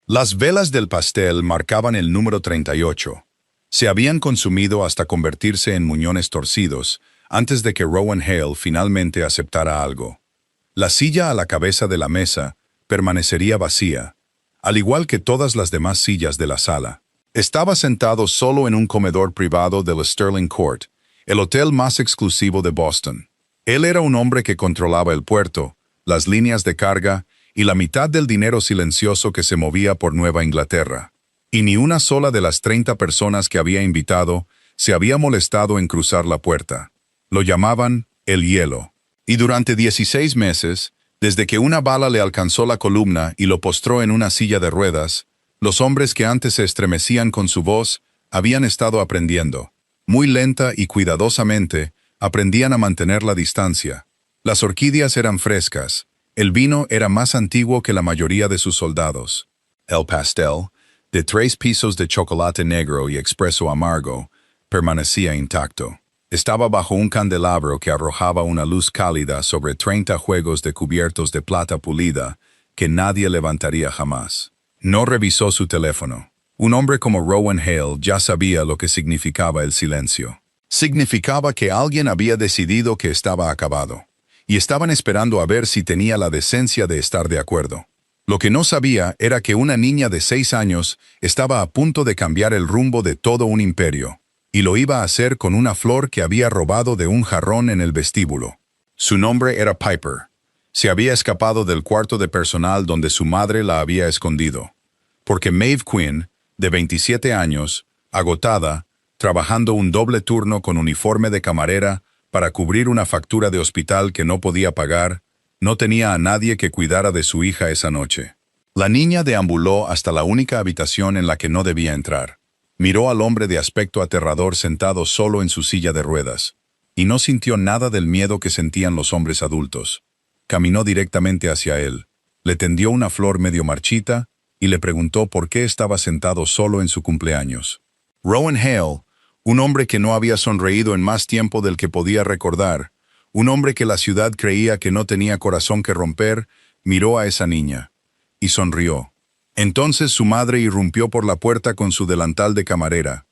Las velas del pastel marcaban el número 38. Se habían consumido hasta convertirse en muñones torcidos antes de que Rowan Hale finalmente aceptara algo. La silla a la cabeza de la mesa permanecería vacía, al igual que todas las demás sillas de la sala. Estaba sentado solo en un comedor privado del Sterling Court, el hotel más exclusivo de Boston. Él era un hombre que controlaba el puerto, las líneas de carga y la mitad del dinero silencioso que se movía por Nueva Inglaterra. Y ni una sola de las 30 personas que había invitado se había molestado en cruzar la puerta. Lo llamaban el hielo. Y durante 16 meses, desde que una bala le alcanzó la columna y lo postró en una silla de ruedas, los hombres que antes se estremecían con su voz habían estado aprendiendo. Muy lenta y cuidadosamente, aprendían a mantener la distancia. Las orquídeas eran frescas. El vino era más antiguo que la mayoría de sus soldados. El pastel, de 3 pisos de chocolate negro y expreso amargo, permanecía intacto. Estaba bajo un candelabro que arrojaba una luz cálida sobre 30 juegos de cubiertos de plata pulida que nadie levantaría jamás. No revisó su teléfono. Un hombre como Rowan Hale ya sabía lo que significaba el silencio. Significaba que alguien había decidido que estaba acabado, y estaban esperando a ver si tenía la decencia de estar de acuerdo. Lo que no sabía era que una niña de 6 años estaba a punto de cambiar el rumbo de todo un imperio, y lo iba a hacer con una flor que había robado de un jarrón en el vestíbulo. Su nombre era Piper. Se había escapado del cuarto de personal donde su madre la había escondido, porque Maeve Quinn, de 27 años, agotada, trabajando un doble turno con uniforme de camarera para cubrir una factura de hospital que no podía pagar, no tenía a nadie que cuidara de su hija esa noche. La niña deambuló hasta la única habitación en la que no debía entrar. Miró al hombre de aspecto aterrador sentado solo en su silla de ruedas, y no sintió nada del miedo que sentían los hombres adultos. Caminó directamente hacia él, le tendió una flor medio marchita y le preguntó por qué estaba sentado solo en su cumpleaños. Rowan Hale, un hombre que no había sonreído en más tiempo del que podía recordar, un hombre que la ciudad creía que no tenía corazón que romper, miró a esa niña y sonrió. Entonces su madre irrumpió por la puerta con su delantal de camarera.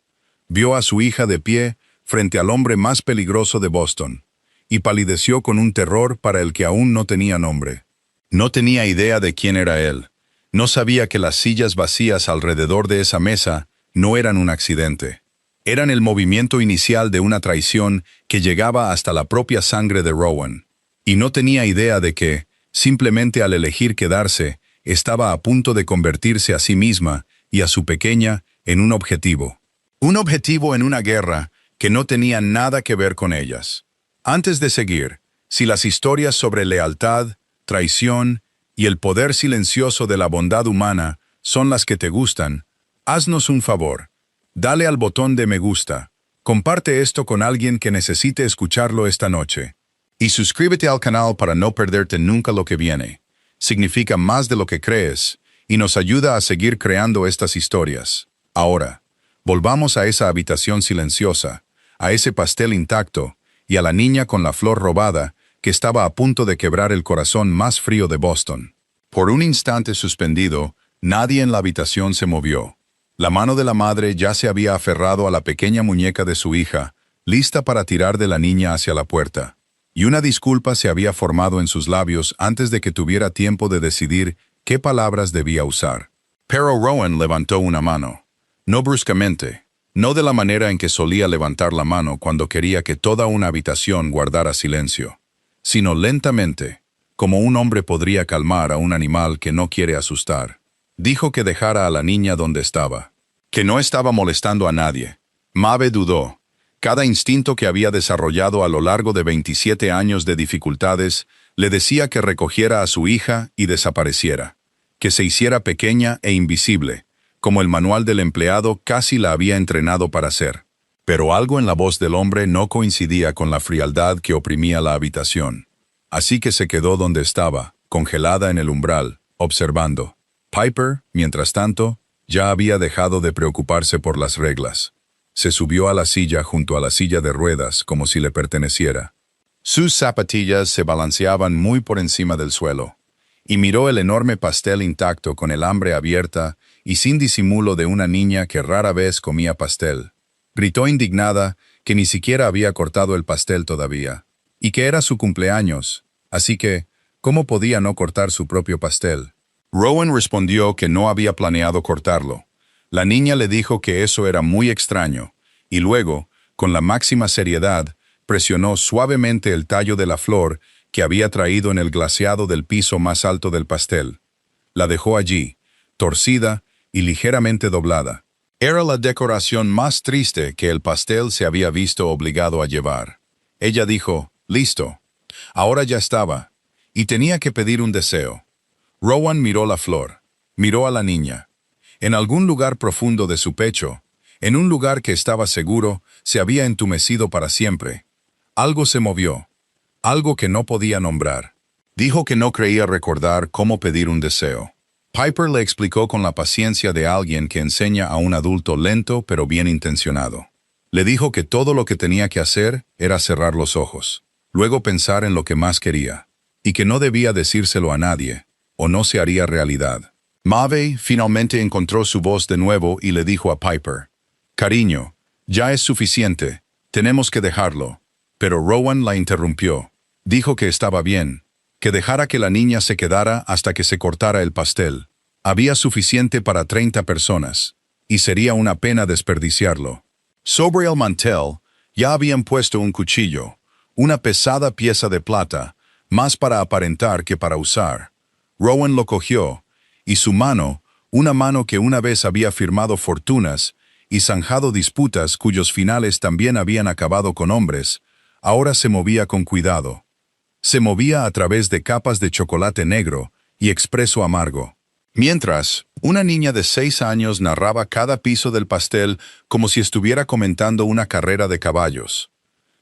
Vio a su hija de pie frente al hombre más peligroso de Boston, y palideció con un terror para el que aún no tenía nombre. No tenía idea de quién era él. No sabía que las sillas vacías alrededor de esa mesa no eran un accidente. Eran el movimiento inicial de una traición que llegaba hasta la propia sangre de Rowan. Y no tenía idea de que, simplemente al elegir quedarse, estaba a punto de convertirse a sí misma y a su pequeña en un objetivo. Un objetivo en una guerra que no tenía nada que ver con ellas. Antes de seguir, si las historias sobre lealtad, traición y el poder silencioso de la bondad humana son las que te gustan, haznos un favor. Dale al botón de me gusta, comparte esto con alguien que necesite escucharlo esta noche. Y suscríbete al canal para no perderte nunca lo que viene. Significa más de lo que crees y nos ayuda a seguir creando estas historias. Ahora, volvamos a esa habitación silenciosa, a ese pastel intacto y a la niña con la flor robada que estaba a punto de quebrar el corazón más frío de Boston. Por un instante suspendido, nadie en la habitación se movió. La mano de la madre ya se había aferrado a la pequeña muñeca de su hija, lista para tirar de la niña hacia la puerta. Y una disculpa se había formado en sus labios antes de que tuviera tiempo de decidir qué palabras debía usar. Pero Rowan levantó una mano. No bruscamente, no de la manera en que solía levantar la mano cuando quería que toda una habitación guardara silencio, sino lentamente, como un hombre podría calmar a un animal que no quiere asustar. Dijo que dejara a la niña donde estaba, que no estaba molestando a nadie. Maeve dudó. Cada instinto que había desarrollado a lo largo de 27 años de dificultades le decía que recogiera a su hija y desapareciera, que se hiciera pequeña e invisible, como el manual del empleado casi la había entrenado para hacer. Pero algo en la voz del hombre no coincidía con la frialdad que oprimía la habitación. Así que se quedó donde estaba, congelada en el umbral, observando. Piper, mientras tanto, ya había dejado de preocuparse por las reglas. Se subió a la silla junto a la silla de ruedas como si le perteneciera. Sus zapatillas se balanceaban muy por encima del suelo, y miró el enorme pastel intacto con el hambre abierta y sin disimulo de una niña que rara vez comía pastel. Gritó indignada que ni siquiera había cortado el pastel todavía, y que era su cumpleaños, así que, ¿cómo podía no cortar su propio pastel? Rowan respondió que no había planeado cortarlo. La niña le dijo que eso era muy extraño, y luego, con la máxima seriedad, presionó suavemente el tallo de la flor que había traído en el glaseado del piso más alto del pastel. La dejó allí, torcida y ligeramente doblada. Era la decoración más triste que el pastel se había visto obligado a llevar. Ella dijo, listo. Ahora ya estaba, y tenía que pedir un deseo. Rowan miró la flor, miró a la niña. En algún lugar profundo de su pecho, en un lugar que estaba seguro, se había entumecido para siempre. Algo se movió, algo que no podía nombrar. Dijo que no creía recordar cómo pedir un deseo. Piper le explicó con la paciencia de alguien que enseña a un adulto lento pero bien intencionado. Le dijo que todo lo que tenía que hacer era cerrar los ojos, luego pensar en lo que más quería, y que no debía decírselo a nadie, o no se haría realidad. Maeve finalmente encontró su voz de nuevo y le dijo a Piper, «Cariño, ya es suficiente, tenemos que dejarlo». Pero Rowan la interrumpió. Dijo que estaba bien, que dejara que la niña se quedara hasta que se cortara el pastel. Había suficiente para 30 personas, y sería una pena desperdiciarlo. Sobre el mantel ya habían puesto un cuchillo, una pesada pieza de plata, más para aparentar que para usar. Rowan lo cogió, y su mano, una mano que una vez había firmado fortunas y zanjado disputas cuyos finales también habían acabado con hombres, ahora se movía con cuidado. Se movía a través de capas de chocolate negro y expreso amargo. Mientras, una niña de 6 años narraba cada piso del pastel como si estuviera comentando una carrera de caballos.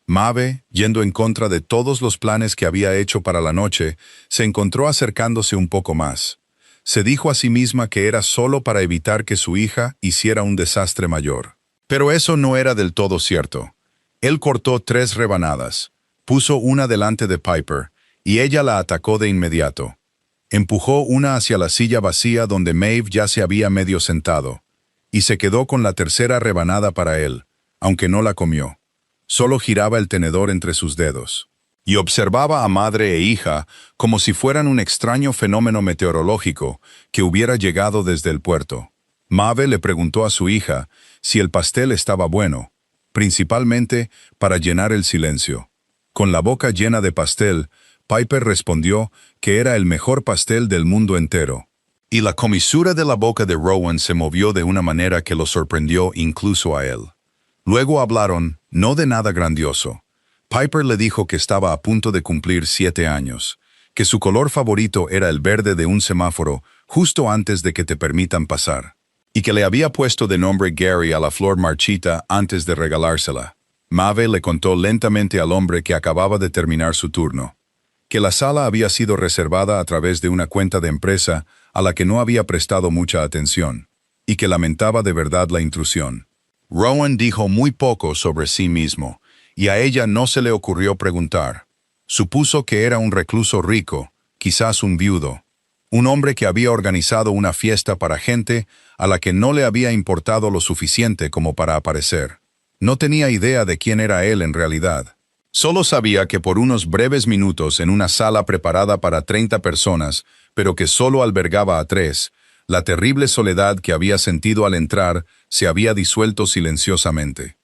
Maeve, yendo en contra de todos los planes que había hecho para la noche, se encontró acercándose un poco más. Se dijo a sí misma que era solo para evitar que su hija hiciera un desastre mayor. Pero eso no era del todo cierto. Él cortó 3 rebanadas. Puso una delante de Piper, y ella la atacó de inmediato. Empujó una hacia la silla vacía donde Maeve ya se había medio sentado, y se quedó con la tercera rebanada para él, aunque no la comió. Solo giraba el tenedor entre sus dedos. Y observaba a madre e hija como si fueran un extraño fenómeno meteorológico que hubiera llegado desde el puerto. Maeve le preguntó a su hija si el pastel estaba bueno, principalmente para llenar el silencio. Con la boca llena de pastel, Piper respondió que era el mejor pastel del mundo entero. Y la comisura de la boca de Rowan se movió de una manera que lo sorprendió incluso a él. Luego hablaron, no de nada grandioso. Piper le dijo que estaba a punto de cumplir 7 años, que su color favorito era el verde de un semáforo justo antes de que te permitan pasar, y que le había puesto de nombre Gary a la flor marchita antes de regalársela. Maeve le contó lentamente al hombre que acababa de terminar su turno, que la sala había sido reservada a través de una cuenta de empresa a la que no había prestado mucha atención, y que lamentaba de verdad la intrusión. Rowan dijo muy poco sobre sí mismo, y a ella no se le ocurrió preguntar. Supuso que era un recluso rico, quizás un viudo, un hombre que había organizado una fiesta para gente a la que no le había importado lo suficiente como para aparecer. No tenía idea de quién era él en realidad. Solo sabía que por unos breves minutos en una sala preparada para 30 personas, pero que solo albergaba a 3, la terrible soledad que había sentido al entrar se había disuelto silenciosamente.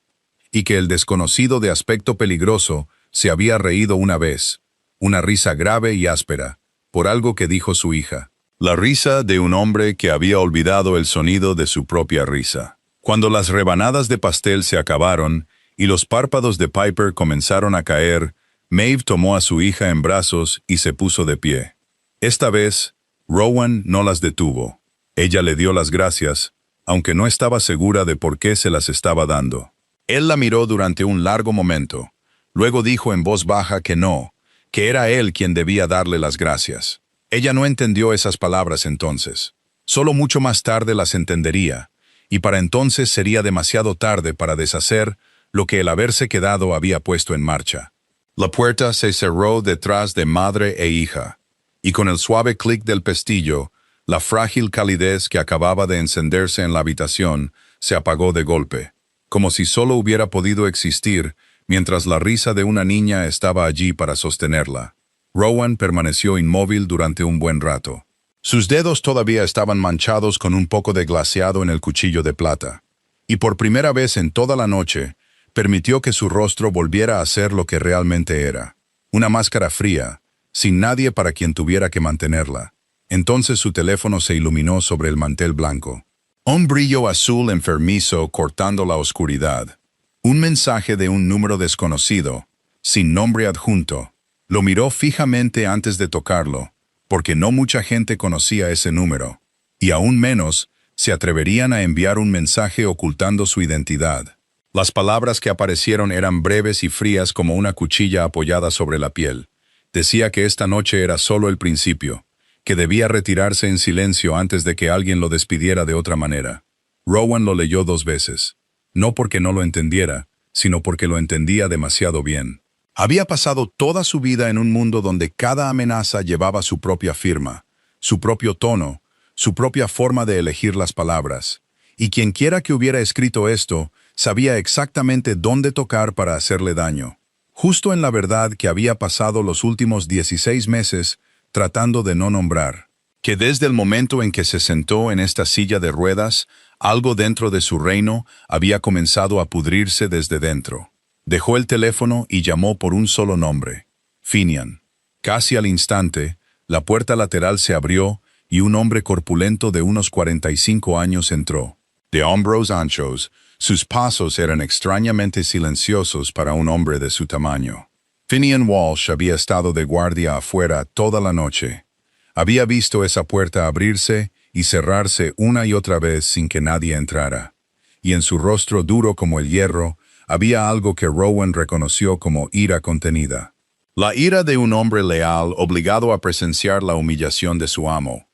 Y que el desconocido de aspecto peligroso se había reído una vez, una risa grave y áspera, por algo que dijo su hija. La risa de un hombre que había olvidado el sonido de su propia risa. Cuando las rebanadas de pastel se acabaron y los párpados de Piper comenzaron a caer, Maeve tomó a su hija en brazos y se puso de pie. Esta vez, Rowan no las detuvo. Ella le dio las gracias, aunque no estaba segura de por qué se las estaba dando. Él la miró durante un largo momento. Luego dijo en voz baja que no, que era él quien debía darle las gracias. Ella no entendió esas palabras entonces. Solo mucho más tarde las entendería, y para entonces sería demasiado tarde para deshacer lo que el haberse quedado había puesto en marcha. La puerta se cerró detrás de madre e hija, y con el suave clic del pestillo, la frágil calidez que acababa de encenderse en la habitación se apagó de golpe, como si solo hubiera podido existir mientras la risa de una niña estaba allí para sostenerla. Rowan permaneció inmóvil durante un buen rato. Sus dedos todavía estaban manchados con un poco de glaseado en el cuchillo de plata, y por primera vez en toda la noche, permitió que su rostro volviera a ser lo que realmente era, una máscara fría, sin nadie para quien tuviera que mantenerla. Entonces su teléfono se iluminó sobre el mantel blanco. Un brillo azul enfermizo cortando la oscuridad. Un mensaje de un número desconocido, sin nombre adjunto. Lo miró fijamente antes de tocarlo, porque no mucha gente conocía ese número, y aún menos se atreverían a enviar un mensaje ocultando su identidad. Las palabras que aparecieron eran breves y frías como una cuchilla apoyada sobre la piel. Decía que esta noche era solo el principio, que debía retirarse en silencio antes de que alguien lo despidiera de otra manera. Rowan lo leyó 2 veces, no porque no lo entendiera, sino porque lo entendía demasiado bien. Había pasado toda su vida en un mundo donde cada amenaza llevaba su propia firma, su propio tono, su propia forma de elegir las palabras, y quienquiera que hubiera escrito esto sabía exactamente dónde tocar para hacerle daño, justo en la verdad que había pasado los últimos 16 meses tratando de no nombrar, que desde el momento en que se sentó en esta silla de ruedas, algo dentro de su reino había comenzado a pudrirse desde dentro. Dejó el teléfono y llamó por un solo nombre, Finian. Casi al instante, la puerta lateral se abrió y un hombre corpulento de unos 45 años entró. De hombros anchos, sus pasos eran extrañamente silenciosos para un hombre de su tamaño. Finian Walsh había estado de guardia afuera toda la noche. Había visto esa puerta abrirse y cerrarse una y otra vez sin que nadie entrara. Y en su rostro duro como el hierro, había algo que Rowan reconoció como ira contenida. La ira de un hombre leal obligado a presenciar la humillación de su amo.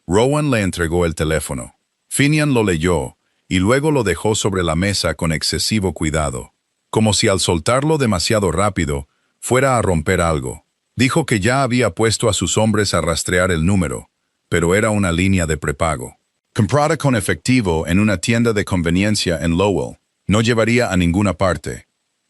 Rowan le entregó el teléfono. Finian lo leyó, y luego lo dejó sobre la mesa con excesivo cuidado, como si al soltarlo demasiado rápido, fuera a romper algo. Dijo que ya había puesto a sus hombres a rastrear el número, pero era una línea de prepago. Comprada con efectivo en una tienda de conveniencia en Lowell. No llevaría a ninguna parte.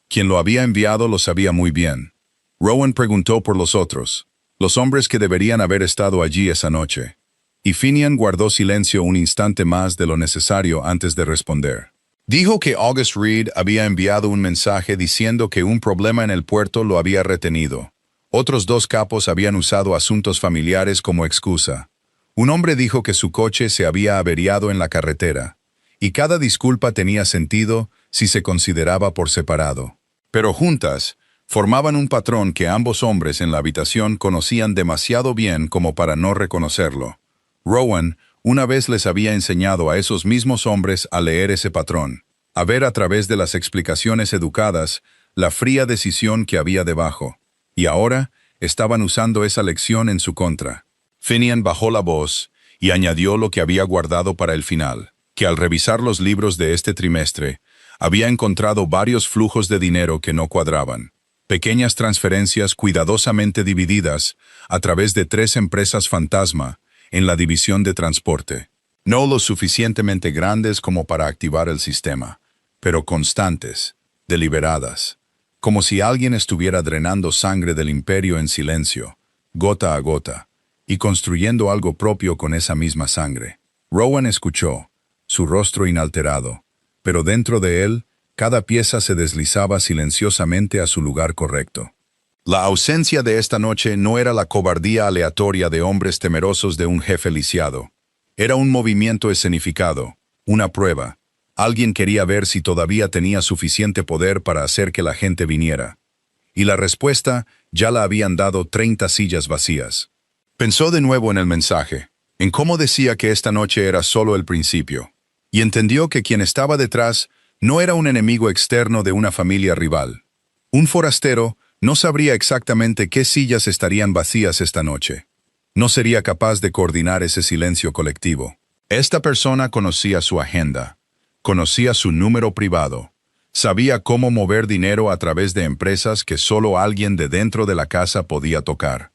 Quien lo había enviado lo sabía muy bien. Rowan preguntó por los otros, los hombres que deberían haber estado allí esa noche. Y Finian guardó silencio un instante más de lo necesario antes de responder. Dijo que August Reed había enviado un mensaje diciendo que un problema en el puerto lo había retenido. Otros 2 capos habían usado asuntos familiares como excusa. Un hombre dijo que su coche se había averiado en la carretera, y cada disculpa tenía sentido si se consideraba por separado. Pero juntas, formaban un patrón que ambos hombres en la habitación conocían demasiado bien como para no reconocerlo. Rowan una vez les había enseñado a esos mismos hombres a leer ese patrón, a ver a través de las explicaciones educadas la fría decisión que había debajo, y ahora estaban usando esa lección en su contra. Finian bajó la voz y añadió lo que había guardado para el final, que al revisar los libros de este trimestre, había encontrado varios flujos de dinero que no cuadraban. Pequeñas transferencias cuidadosamente divididas a través de 3 empresas fantasma en la división de transporte. No lo suficientemente grandes como para activar el sistema, pero constantes, deliberadas, como si alguien estuviera drenando sangre del imperio en silencio, gota a gota, y construyendo algo propio con esa misma sangre. Rowan escuchó, su rostro inalterado, pero dentro de él, cada pieza se deslizaba silenciosamente a su lugar correcto. La ausencia de esta noche no era la cobardía aleatoria de hombres temerosos de un jefe lisiado. Era un movimiento escenificado, una prueba. Alguien quería ver si todavía tenía suficiente poder para hacer que la gente viniera. Y la respuesta ya la habían dado 30 sillas vacías. Pensó de nuevo en el mensaje, en cómo decía que esta noche era solo el principio, y entendió que quien estaba detrás no era un enemigo externo de una familia rival. Un forastero no sabría exactamente qué sillas estarían vacías esta noche. No sería capaz de coordinar ese silencio colectivo. Esta persona conocía su agenda, conocía su número privado, sabía cómo mover dinero a través de empresas que solo alguien de dentro de la casa podía tocar.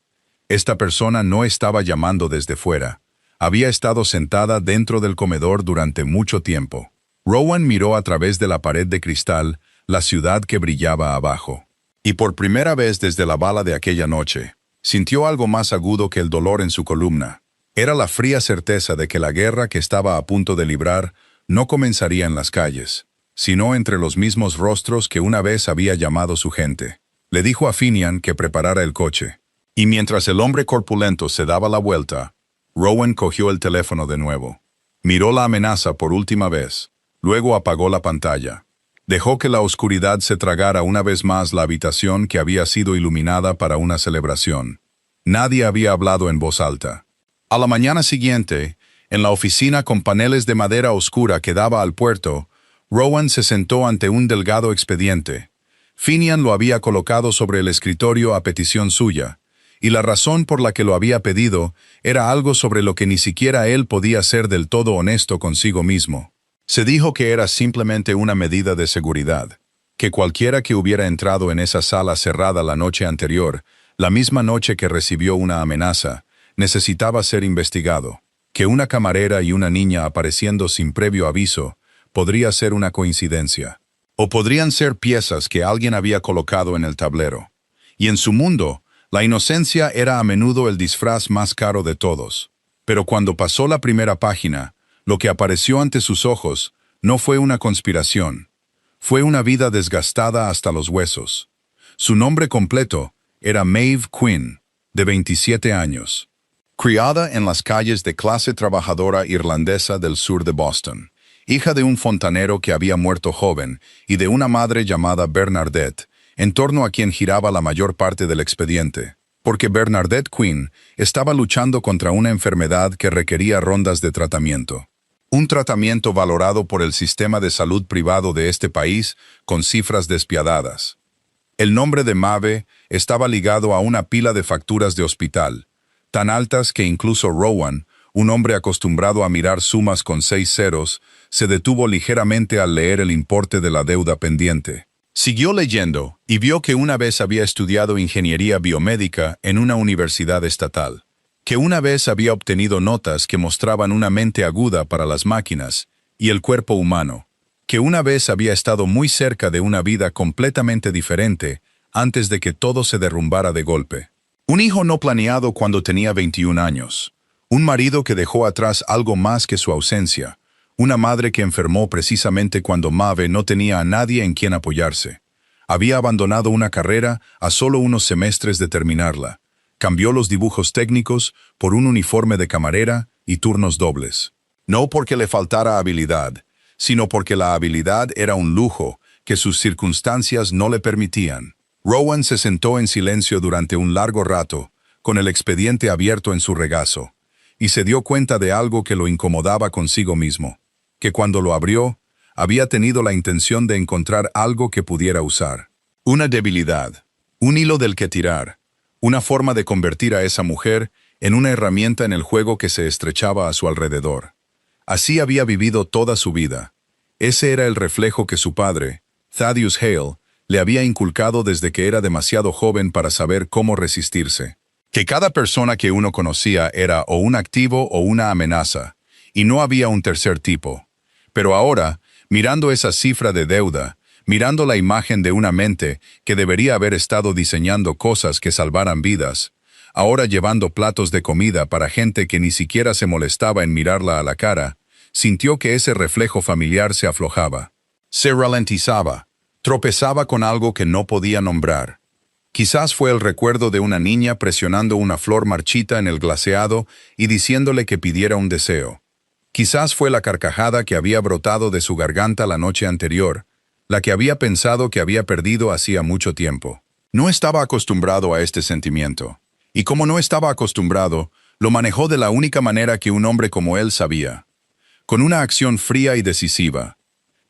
Esta persona no estaba llamando desde fuera. Había estado sentada dentro del comedor durante mucho tiempo. Rowan miró a través de la pared de cristal la ciudad que brillaba abajo. Y por primera vez desde la bala de aquella noche, sintió algo más agudo que el dolor en su columna. Era la fría certeza de que la guerra que estaba a punto de librar no comenzaría en las calles, sino entre los mismos rostros que una vez había llamado su gente. Le dijo a Finian que preparara el coche. Y mientras el hombre corpulento se daba la vuelta, Rowan cogió el teléfono de nuevo. Miró la amenaza por última vez. Luego apagó la pantalla. Dejó que la oscuridad se tragara una vez más la habitación que había sido iluminada para una celebración. Nadie había hablado en voz alta. A la mañana siguiente, en la oficina con paneles de madera oscura que daba al puerto, Rowan se sentó ante un delgado expediente. Finian lo había colocado sobre el escritorio a petición suya, y la razón por la que lo había pedido era algo sobre lo que ni siquiera él podía ser del todo honesto consigo mismo. Se dijo que era simplemente una medida de seguridad, que cualquiera que hubiera entrado en esa sala cerrada la noche anterior, la misma noche que recibió una amenaza, necesitaba ser investigado, que una camarera y una niña apareciendo sin previo aviso podría ser una coincidencia, o podrían ser piezas que alguien había colocado en el tablero. Y en su mundo, la inocencia era a menudo el disfraz más caro de todos. Pero cuando pasó la primera página, lo que apareció ante sus ojos no fue una conspiración. Fue una vida desgastada hasta los huesos. Su nombre completo era Maeve Quinn, de 27 años. Criada en las calles de clase trabajadora irlandesa del sur de Boston, hija de un fontanero que había muerto joven y de una madre llamada Bernadette, en torno a quien giraba la mayor parte del expediente, porque Bernadette Quinn estaba luchando contra una enfermedad que requería rondas de tratamiento. Un tratamiento valorado por el sistema de salud privado de este país con cifras despiadadas. El nombre de Maeve estaba ligado a una pila de facturas de hospital, tan altas que incluso Rowan, un hombre acostumbrado a mirar sumas con 6 ceros, se detuvo ligeramente al leer el importe de la deuda pendiente. Siguió leyendo y vio que una vez había estudiado ingeniería biomédica en una universidad estatal, que una vez había obtenido notas que mostraban una mente aguda para las máquinas y el cuerpo humano, que una vez había estado muy cerca de una vida completamente diferente antes de que todo se derrumbara de golpe. Un hijo no planeado cuando tenía 21 años, un marido que dejó atrás algo más que su ausencia, una madre que enfermó precisamente cuando Maeve no tenía a nadie en quien apoyarse. Había abandonado una carrera a solo unos semestres de terminarla. Cambió los dibujos técnicos por un uniforme de camarera y turnos dobles. No porque le faltara habilidad, sino porque la habilidad era un lujo que sus circunstancias no le permitían. Rowan se sentó en silencio durante un largo rato, con el expediente abierto en su regazo, y se dio cuenta de algo que lo incomodaba consigo mismo, que cuando lo abrió, había tenido la intención de encontrar algo que pudiera usar. Una debilidad, un hilo del que tirar, una forma de convertir a esa mujer en una herramienta en el juego que se estrechaba a su alrededor. Así había vivido toda su vida. Ese era el reflejo que su padre, Thaddeus Hale, le había inculcado desde que era demasiado joven para saber cómo resistirse. Que cada persona que uno conocía era o un activo o una amenaza, y no había un tercer tipo. Pero ahora, mirando esa cifra de deuda, mirando la imagen de una mente que debería haber estado diseñando cosas que salvaran vidas, ahora llevando platos de comida para gente que ni siquiera se molestaba en mirarla a la cara, sintió que ese reflejo familiar se aflojaba. Se ralentizaba, tropezaba con algo que no podía nombrar. Quizás fue el recuerdo de una niña presionando una flor marchita en el glaseado y diciéndole que pidiera un deseo. Quizás fue la carcajada que había brotado de su garganta la noche anterior, la que había pensado que había perdido hacía mucho tiempo. No estaba acostumbrado a este sentimiento, y como no estaba acostumbrado, lo manejó de la única manera que un hombre como él sabía, con una acción fría y decisiva.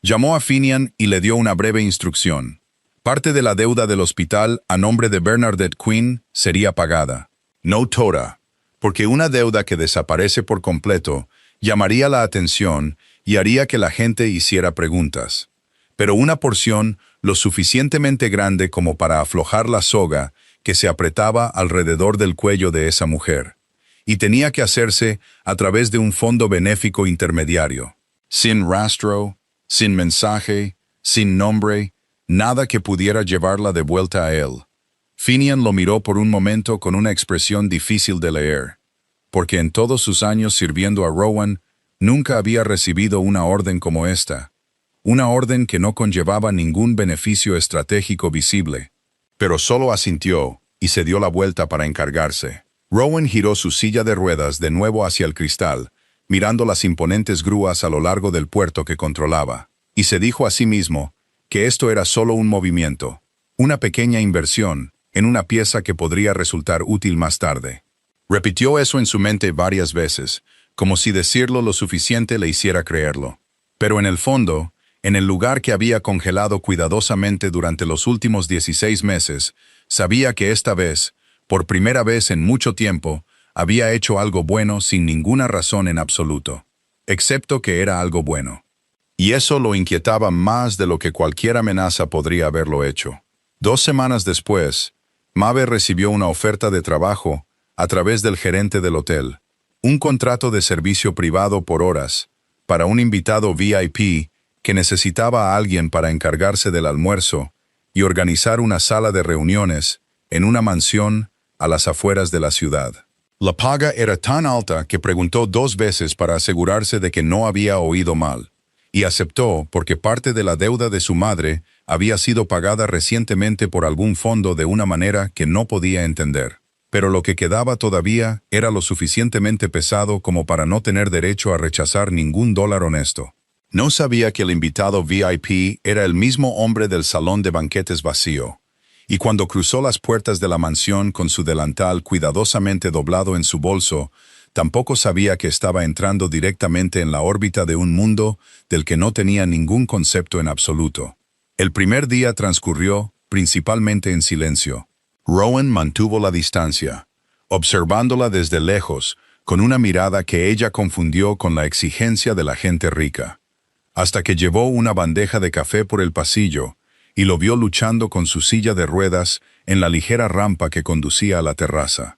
Llamó a Finian y le dio una breve instrucción. Parte de la deuda del hospital a nombre de Bernadette Quinn sería pagada. No toda, porque una deuda que desaparece por completo llamaría la atención y haría que la gente hiciera preguntas. Pero una porción lo suficientemente grande como para aflojar la soga que se apretaba alrededor del cuello de esa mujer, y tenía que hacerse a través de un fondo benéfico intermediario. Sin rastro, sin mensaje, sin nombre, nada que pudiera llevarla de vuelta a él. Finian lo miró por un momento con una expresión difícil de leer, porque en todos sus años sirviendo a Rowan, nunca había recibido una orden como esta. Una orden que no conllevaba ningún beneficio estratégico visible. Pero solo asintió y se dio la vuelta para encargarse. Rowan giró su silla de ruedas de nuevo hacia el cristal, mirando las imponentes grúas a lo largo del puerto que controlaba, y se dijo a sí mismo que esto era solo un movimiento, una pequeña inversión en una pieza que podría resultar útil más tarde. Repitió eso en su mente varias veces, como si decirlo lo suficiente le hiciera creerlo. Pero en el fondo, en el lugar que había congelado cuidadosamente durante los últimos 16 meses, sabía que esta vez, por primera vez en mucho tiempo, había hecho algo bueno sin ninguna razón en absoluto, excepto que era algo bueno. Y eso lo inquietaba más de lo que cualquier amenaza podría haberlo hecho. 2 semanas después, Maeve recibió una oferta de trabajo a través del gerente del hotel, un contrato de servicio privado por horas, para un invitado VIP que necesitaba a alguien para encargarse del almuerzo y organizar una sala de reuniones en una mansión a las afueras de la ciudad. La paga era tan alta que preguntó 2 veces para asegurarse de que no había oído mal, y aceptó porque parte de la deuda de su madre había sido pagada recientemente por algún fondo de una manera que no podía entender. Pero lo que quedaba todavía era lo suficientemente pesado como para no tener derecho a rechazar ningún dólar honesto. No sabía que el invitado VIP era el mismo hombre del salón de banquetes vacío, y cuando cruzó las puertas de la mansión con su delantal cuidadosamente doblado en su bolso, tampoco sabía que estaba entrando directamente en la órbita de un mundo del que no tenía ningún concepto en absoluto. El primer día transcurrió principalmente en silencio. Rowan mantuvo la distancia, observándola desde lejos, con una mirada que ella confundió con la exigencia de la gente rica, hasta que llevó una bandeja de café por el pasillo y lo vio luchando con su silla de ruedas en la ligera rampa que conducía a la terraza.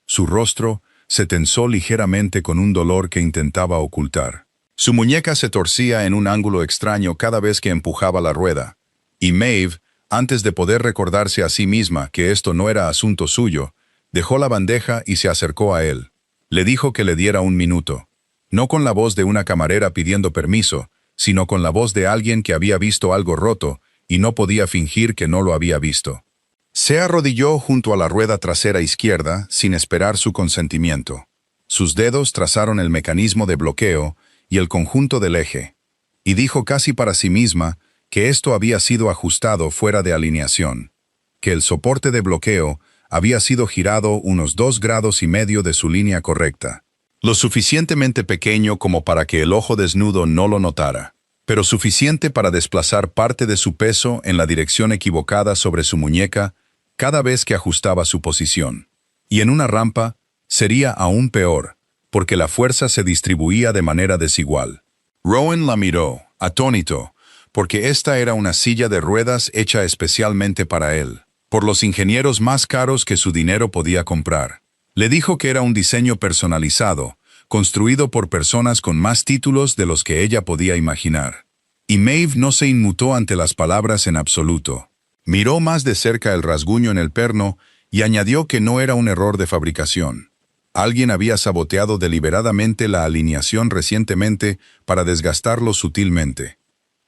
Su rostro se tensó ligeramente con un dolor que intentaba ocultar. Su muñeca se torcía en un ángulo extraño cada vez que empujaba la rueda, y Maeve, antes de poder recordarse a sí misma que esto no era asunto suyo, dejó la bandeja y se acercó a él. Le dijo que le diera 1 minuto, no con la voz de una camarera pidiendo permiso, sino con la voz de alguien que había visto algo roto y no podía fingir que no lo había visto. Se arrodilló junto a la rueda trasera izquierda sin esperar su consentimiento. Sus dedos trazaron el mecanismo de bloqueo y el conjunto del eje, y dijo casi para sí misma que esto había sido ajustado fuera de alineación, que el soporte de bloqueo había sido girado unos 2,5 grados de su línea correcta, lo suficientemente pequeño como para que el ojo desnudo no lo notara, pero suficiente para desplazar parte de su peso en la dirección equivocada sobre su muñeca cada vez que ajustaba su posición. Y en una rampa sería aún peor, porque la fuerza se distribuía de manera desigual. Rowan la miró, atónito, porque esta era una silla de ruedas hecha especialmente para él, por los ingenieros más caros que su dinero podía comprar. Le dijo que era un diseño personalizado, construido por personas con más títulos de los que ella podía imaginar. Y Maeve no se inmutó ante las palabras en absoluto. Miró más de cerca el rasguño en el perno y añadió que no era un error de fabricación. Alguien había saboteado deliberadamente la alineación recientemente para desgastarlo sutilmente.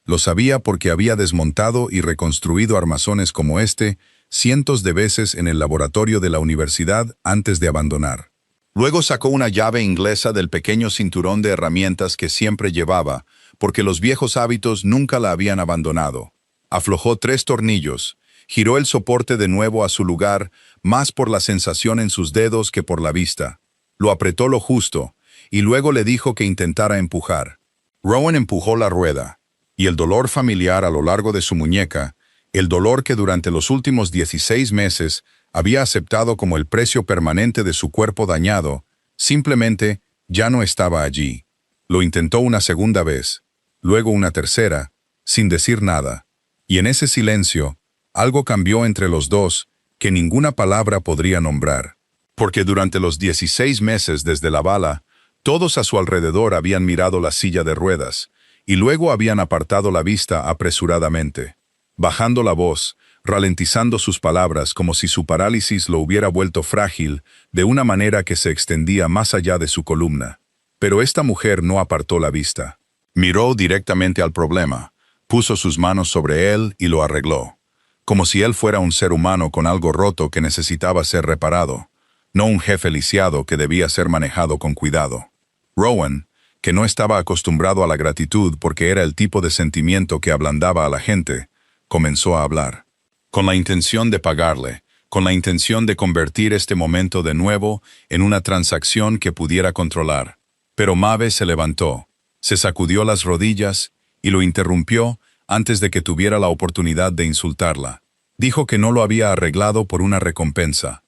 Lo sabía porque había desmontado y reconstruido armazones como este cientos de veces en el laboratorio de la universidad antes de abandonar. Luego sacó una llave inglesa del pequeño cinturón de herramientas que siempre llevaba, porque los viejos hábitos nunca la habían abandonado. Aflojó 3 tornillos, giró el soporte de nuevo a su lugar, más por la sensación en sus dedos que por la vista. Lo apretó lo justo, y luego le dijo que intentara empujar. Rowan empujó la rueda. Y el dolor familiar a lo largo de su muñeca, el dolor que durante los últimos 16 meses había aceptado como el precio permanente de su cuerpo dañado, simplemente ya no estaba allí. Lo intentó una segunda vez, luego una tercera, sin decir nada, y en ese silencio, algo cambió entre los dos que ninguna palabra podría nombrar, porque durante los 16 meses desde la bala, todos a su alrededor habían mirado la silla de ruedas, y luego habían apartado la vista apresuradamente, bajando la voz, ralentizando sus palabras como si su parálisis lo hubiera vuelto frágil de una manera que se extendía más allá de su columna. Pero esta mujer no apartó la vista. Miró directamente al problema, puso sus manos sobre él y lo arregló, como si él fuera un ser humano con algo roto que necesitaba ser reparado, no un jefe lisiado que debía ser manejado con cuidado. Rowan, que no estaba acostumbrado a la gratitud porque era el tipo de sentimiento que ablandaba a la gente, comenzó a hablar. Con la intención de pagarle, con la intención de convertir este momento de nuevo en una transacción que pudiera controlar. Pero Maeve se levantó, se sacudió las rodillas y lo interrumpió antes de que tuviera la oportunidad de insultarla. Dijo que no lo había arreglado por una recompensa.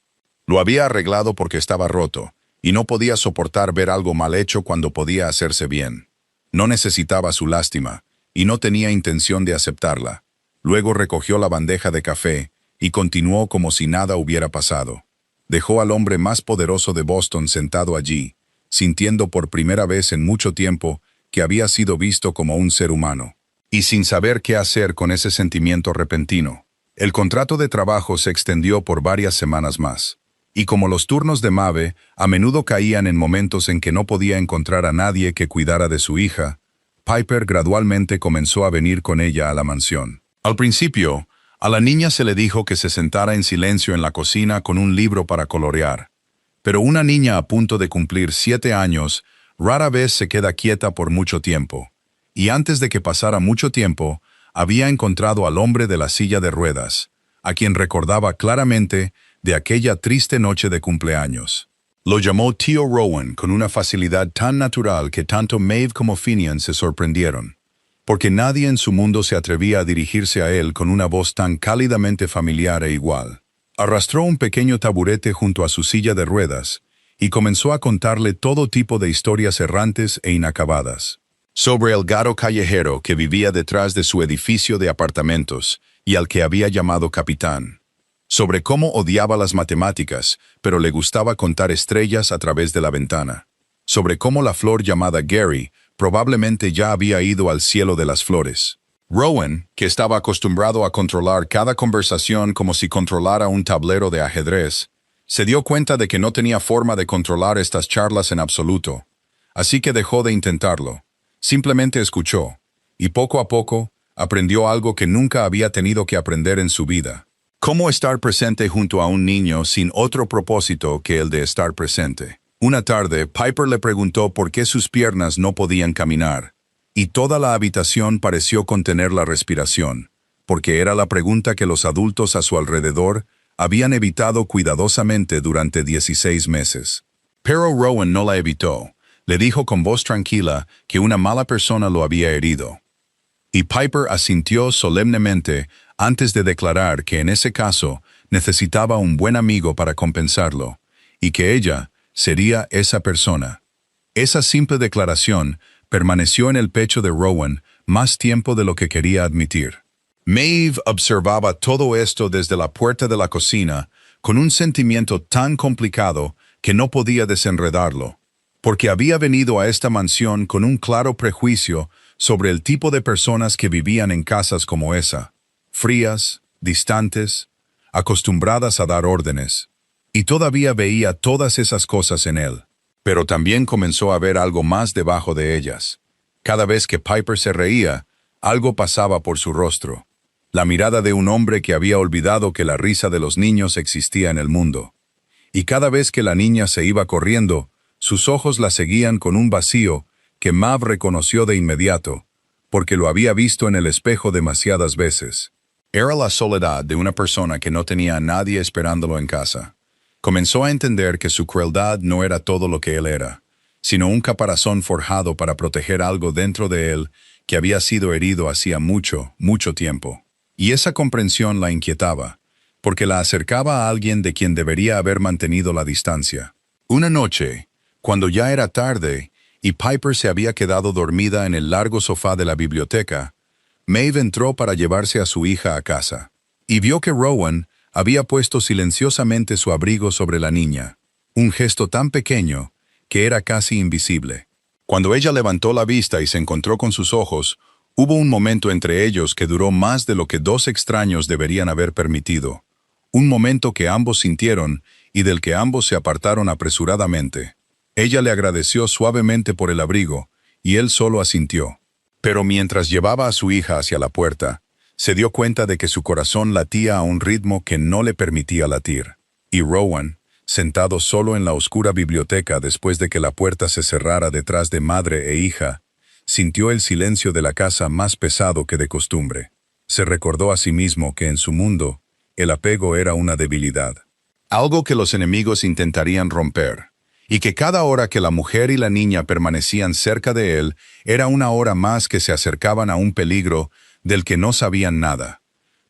Lo había arreglado porque estaba roto, y no podía soportar ver algo mal hecho cuando podía hacerse bien. No necesitaba su lástima, y no tenía intención de aceptarla. Luego recogió la bandeja de café y continuó como si nada hubiera pasado. Dejó al hombre más poderoso de Boston sentado allí, sintiendo por primera vez en mucho tiempo que había sido visto como un ser humano, y sin saber qué hacer con ese sentimiento repentino. El contrato de trabajo se extendió por varias semanas más, y como los turnos de Maeve a menudo caían en momentos en que no podía encontrar a nadie que cuidara de su hija, Piper gradualmente comenzó a venir con ella a la mansión. Al principio, a la niña se le dijo que se sentara en silencio en la cocina con un libro para colorear. Pero una niña a punto de cumplir 7 años rara vez se queda quieta por mucho tiempo, y antes de que pasara mucho tiempo, había encontrado al hombre de la silla de ruedas, a quien recordaba claramente de aquella triste noche de cumpleaños. Lo llamó tío Rowan con una facilidad tan natural que tanto Maeve como Finian se sorprendieron, porque nadie en su mundo se atrevía a dirigirse a él con una voz tan cálidamente familiar e igual. Arrastró un pequeño taburete junto a su silla de ruedas y comenzó a contarle todo tipo de historias errantes e inacabadas. Sobre el gato callejero que vivía detrás de su edificio de apartamentos y al que había llamado capitán. Sobre cómo odiaba las matemáticas, pero le gustaba contar estrellas a través de la ventana. Sobre cómo la flor llamada Gary probablemente ya había ido al cielo de las flores. Rowan, que estaba acostumbrado a controlar cada conversación como si controlara un tablero de ajedrez, se dio cuenta de que no tenía forma de controlar estas charlas en absoluto. Así que dejó de intentarlo. Simplemente escuchó, y poco a poco, aprendió algo que nunca había tenido que aprender en su vida. Cómo estar presente junto a un niño sin otro propósito que el de estar presente. Una tarde, Piper le preguntó por qué sus piernas no podían caminar, y toda la habitación pareció contener la respiración, porque era la pregunta que los adultos a su alrededor habían evitado cuidadosamente durante 16 meses. Pero Rowan no la evitó. Le dijo con voz tranquila que una mala persona lo había herido. Y Piper asintió solemnemente antes de declarar que en ese caso necesitaba un buen amigo para compensarlo, y que ella sería esa persona. Esa simple declaración permaneció en el pecho de Rowan más tiempo de lo que quería admitir. Maeve observaba todo esto desde la puerta de la cocina con un sentimiento tan complicado que no podía desenredarlo, porque había venido a esta mansión con un claro prejuicio sobre el tipo de personas que vivían en casas como esa, frías, distantes, acostumbradas a dar órdenes, y todavía veía todas esas cosas en él. Pero también comenzó a ver algo más debajo de ellas. Cada vez que Piper se reía, algo pasaba por su rostro. La mirada de un hombre que había olvidado que la risa de los niños existía en el mundo. Y cada vez que la niña se iba corriendo, sus ojos la seguían con un vacío que Maeve reconoció de inmediato, porque lo había visto en el espejo demasiadas veces. Era la soledad de una persona que no tenía a nadie esperándolo en casa. Comenzó a entender que su crueldad no era todo lo que él era, sino un caparazón forjado para proteger algo dentro de él que había sido herido hacía mucho, mucho tiempo. Y esa comprensión la inquietaba, porque la acercaba a alguien de quien debería haber mantenido la distancia. Una noche, cuando ya era tarde y Piper se había quedado dormida en el largo sofá de la biblioteca, Maeve entró para llevarse a su hija a casa, y vio que Rowan había puesto silenciosamente su abrigo sobre la niña, un gesto tan pequeño que era casi invisible. Cuando ella levantó la vista y se encontró con sus ojos, hubo un momento entre ellos que duró más de lo que dos extraños deberían haber permitido. Un momento que ambos sintieron y del que ambos se apartaron apresuradamente. Ella le agradeció suavemente por el abrigo, y él solo asintió. Pero mientras llevaba a su hija hacia la puerta, se dio cuenta de que su corazón latía a un ritmo que no le permitía latir. Y Rowan, sentado solo en la oscura biblioteca después de que la puerta se cerrara detrás de madre e hija, sintió el silencio de la casa más pesado que de costumbre. Se recordó a sí mismo que en su mundo, el apego era una debilidad. Algo que los enemigos intentarían romper, y que cada hora que la mujer y la niña permanecían cerca de él, era una hora más que se acercaban a un peligro del que no sabían nada.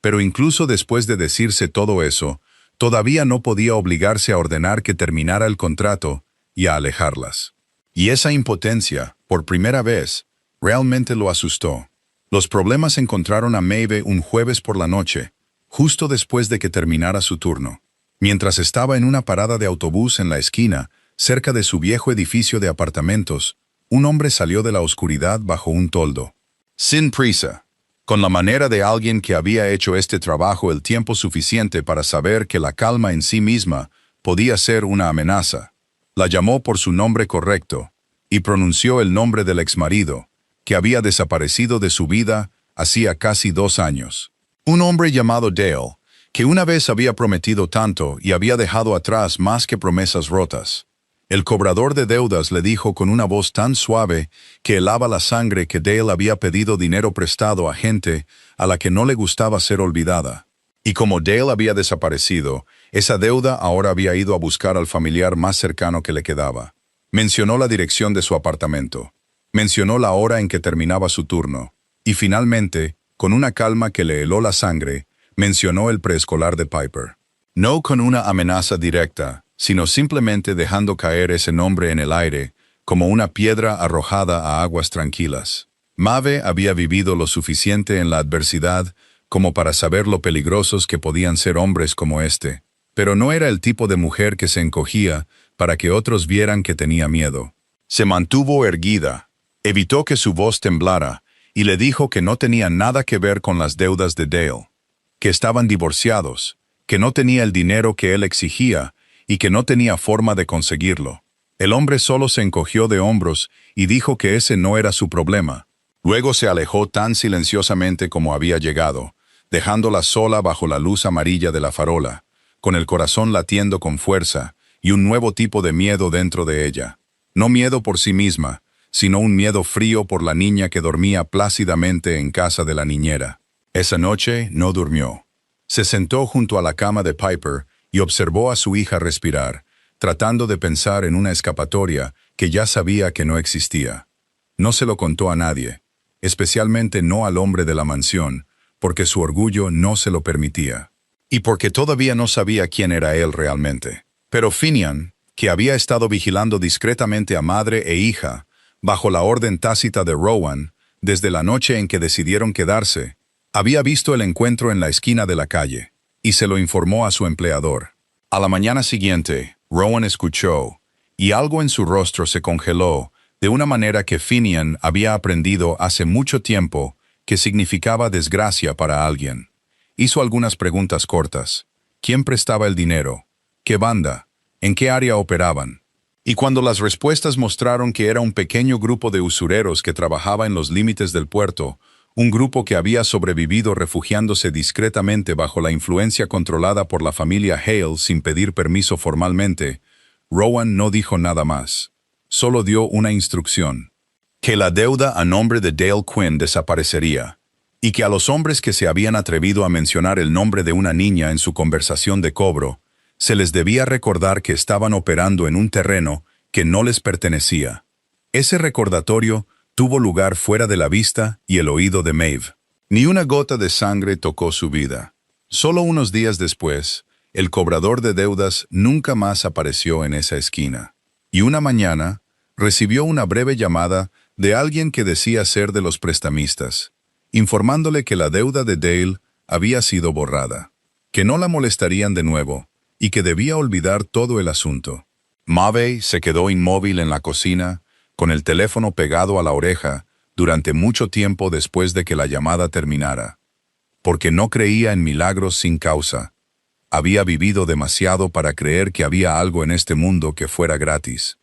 Pero incluso después de decirse todo eso, todavía no podía obligarse a ordenar que terminara el contrato y a alejarlas. Y esa impotencia, por primera vez, realmente lo asustó. Los problemas encontraron a Maeve un jueves por la noche, justo después de que terminara su turno. Mientras estaba en una parada de autobús en la esquina, cerca de su viejo edificio de apartamentos, un hombre salió de la oscuridad bajo un toldo. Sin prisa, con la manera de alguien que había hecho este trabajo el tiempo suficiente para saber que la calma en sí misma podía ser una amenaza. La llamó por su nombre correcto y pronunció el nombre del exmarido, que había desaparecido de su vida hacía casi 2 años. Un hombre llamado Dale, que una vez había prometido tanto y había dejado atrás más que promesas rotas. El cobrador de deudas le dijo con una voz tan suave que helaba la sangre que Dale había pedido dinero prestado a gente a la que no le gustaba ser olvidada. Y como Dale había desaparecido, esa deuda ahora había ido a buscar al familiar más cercano que le quedaba. Mencionó la dirección de su apartamento. Mencionó la hora en que terminaba su turno. Y finalmente, con una calma que le heló la sangre, mencionó el preescolar de Piper. No con una amenaza directa, sino simplemente dejando caer ese nombre en el aire, como una piedra arrojada a aguas tranquilas. Maeve había vivido lo suficiente en la adversidad como para saber lo peligrosos que podían ser hombres como este, pero no era el tipo de mujer que se encogía para que otros vieran que tenía miedo. Se mantuvo erguida, evitó que su voz temblara, y le dijo que no tenía nada que ver con las deudas de Dale, que estaban divorciados, que no tenía el dinero que él exigía, y que no tenía forma de conseguirlo. El hombre solo se encogió de hombros y dijo que ese no era su problema. Luego se alejó tan silenciosamente como había llegado, dejándola sola bajo la luz amarilla de la farola, con el corazón latiendo con fuerza y un nuevo tipo de miedo dentro de ella. No miedo por sí misma, sino un miedo frío por la niña que dormía plácidamente en casa de la niñera. Esa noche no durmió. Se sentó junto a la cama de Piper y observó a su hija respirar, tratando de pensar en una escapatoria que ya sabía que no existía. No se lo contó a nadie, especialmente no al hombre de la mansión, porque su orgullo no se lo permitía. Y porque todavía no sabía quién era él realmente. Pero Finian, que había estado vigilando discretamente a madre e hija, bajo la orden tácita de Rowan, desde la noche en que decidieron quedarse, había visto el encuentro en la esquina de la calle, y se lo informó a su empleador. A la mañana siguiente, Rowan escuchó, y algo en su rostro se congeló, de una manera que Finian había aprendido hace mucho tiempo que significaba desgracia para alguien. Hizo algunas preguntas cortas. ¿Quién prestaba el dinero? ¿Qué banda? ¿En qué área operaban? Y cuando las respuestas mostraron que era un pequeño grupo de usureros que trabajaba en los límites del puerto, un grupo que había sobrevivido refugiándose discretamente bajo la influencia controlada por la familia Hale sin pedir permiso formalmente, Rowan no dijo nada más. Solo dio una instrucción: que la deuda a nombre de Dale Quinn desaparecería, y que a los hombres que se habían atrevido a mencionar el nombre de una niña en su conversación de cobro, se les debía recordar que estaban operando en un terreno que no les pertenecía. Ese recordatorio tuvo lugar fuera de la vista y el oído de Maeve. Ni una gota de sangre tocó su vida. Solo unos días después, el cobrador de deudas nunca más apareció en esa esquina. Y una mañana, recibió una breve llamada de alguien que decía ser de los prestamistas, informándole que la deuda de Dale había sido borrada. que no la molestarían de nuevo y que debía olvidar todo el asunto. Maeve se quedó inmóvil en la cocina, con el teléfono pegado a la oreja, durante mucho tiempo después de que la llamada terminara. Porque no creía en milagros sin causa. Había vivido demasiado para creer que había algo en este mundo que fuera gratis.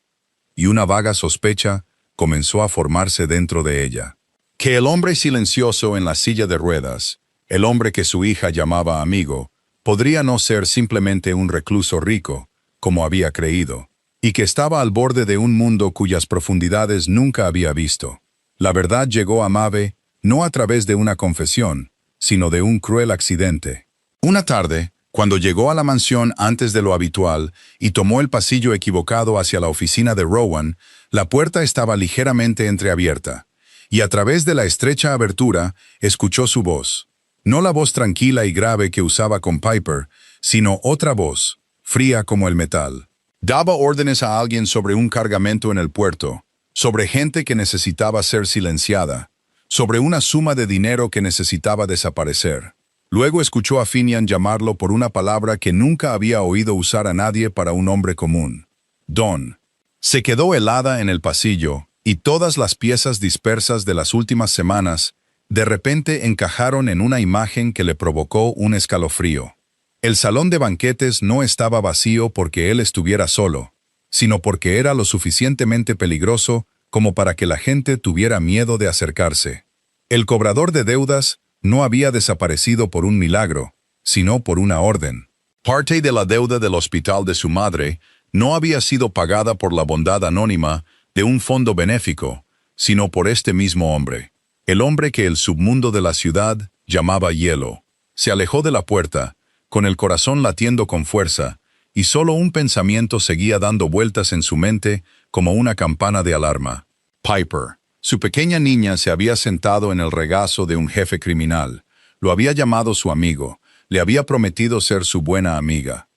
Y una vaga sospecha comenzó a formarse dentro de ella. Que el hombre silencioso en la silla de ruedas, el hombre que su hija llamaba amigo, podría no ser simplemente un recluso rico, como había creído, y que estaba al borde de un mundo cuyas profundidades nunca había visto. La verdad llegó a Maeve no a través de una confesión, sino de un cruel accidente. Una tarde, cuando llegó a la mansión antes de lo habitual y tomó el pasillo equivocado hacia la oficina de Rowan, la puerta estaba ligeramente entreabierta, y a través de la estrecha abertura escuchó su voz. No la voz tranquila y grave que usaba con Piper, sino otra voz, fría como el metal. Daba órdenes a alguien sobre un cargamento en el puerto, sobre gente que necesitaba ser silenciada, sobre una suma de dinero que necesitaba desaparecer. Luego escuchó a Finian llamarlo por una palabra que nunca había oído usar a nadie para un hombre común. Don. Se quedó helada en el pasillo, y todas las piezas dispersas de las últimas semanas de repente encajaron en una imagen que le provocó un escalofrío. El salón de banquetes no estaba vacío porque él estuviera solo, sino porque era lo suficientemente peligroso como para que la gente tuviera miedo de acercarse. El cobrador de deudas no había desaparecido por un milagro, sino por una orden. Parte de la deuda del hospital de su madre no había sido pagada por la bondad anónima de un fondo benéfico, sino por este mismo hombre. El hombre que el submundo de la ciudad llamaba Hielo. Se alejó de la puerta, con el corazón latiendo con fuerza, y solo un pensamiento seguía dando vueltas en su mente como una campana de alarma. Piper. Su pequeña niña se había sentado en el regazo de un jefe criminal, lo había llamado su amigo, le había prometido ser su buena amiga.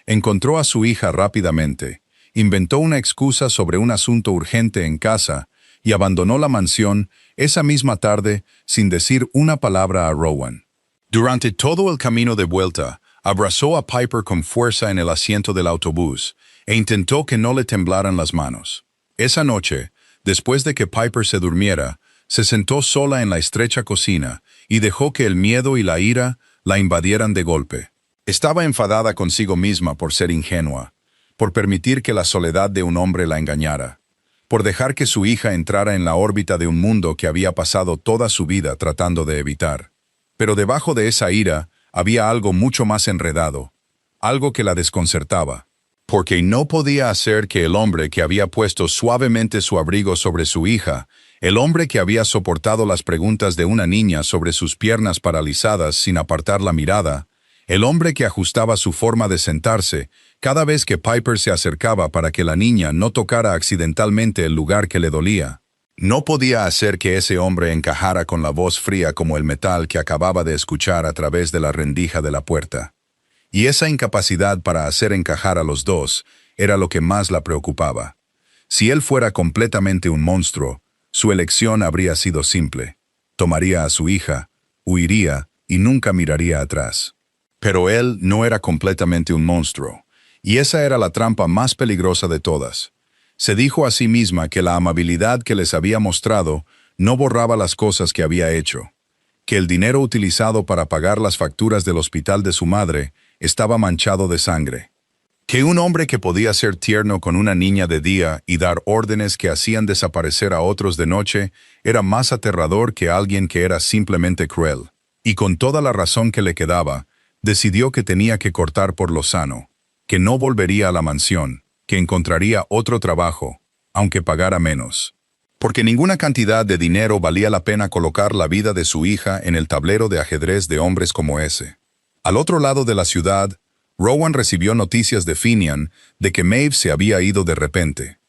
Encontró a su hija rápidamente, inventó una excusa sobre un asunto urgente en casa y abandonó la mansión esa misma tarde sin decir una palabra a Rowan. Durante todo el camino de vuelta, abrazó a Piper con fuerza en el asiento del autobús e intentó que no le temblaran las manos. Esa noche, después de que Piper se durmiera, se sentó sola en la estrecha cocina y dejó que el miedo y la ira la invadieran de golpe. Estaba enfadada consigo misma por ser ingenua, por permitir que la soledad de un hombre la engañara, por dejar que su hija entrara en la órbita de un mundo que había pasado toda su vida tratando de evitar. Pero debajo de esa ira había algo mucho más enredado, algo que la desconcertaba, porque no podía hacer que el hombre que había puesto suavemente su abrigo sobre su hija, el hombre que había soportado las preguntas de una niña sobre sus piernas paralizadas sin apartar la mirada, el hombre que ajustaba su forma de sentarse cada vez que Piper se acercaba para que la niña no tocara accidentalmente el lugar que le dolía. No podía hacer que ese hombre encajara con la voz fría como el metal que acababa de escuchar a través de la rendija de la puerta. Y esa incapacidad para hacer encajar a los dos era lo que más la preocupaba. Si él fuera completamente un monstruo, su elección habría sido simple. Tomaría a su hija, huiría y nunca miraría atrás. Pero él no era completamente un monstruo, y esa era la trampa más peligrosa de todas. Se dijo a sí misma que la amabilidad que les había mostrado no borraba las cosas que había hecho, que el dinero utilizado para pagar las facturas del hospital de su madre estaba manchado de sangre, que un hombre que podía ser tierno con una niña de día y dar órdenes que hacían desaparecer a otros de noche era más aterrador que alguien que era simplemente cruel. Y con toda la razón que le quedaba, decidió que tenía que cortar por lo sano, que no volvería a la mansión, que encontraría otro trabajo, aunque pagara menos. Porque ninguna cantidad de dinero valía la pena colocar la vida de su hija en el tablero de ajedrez de hombres como ese. Al otro lado de la ciudad, Rowan recibió noticias de Finian de que Maeve se había ido de repente,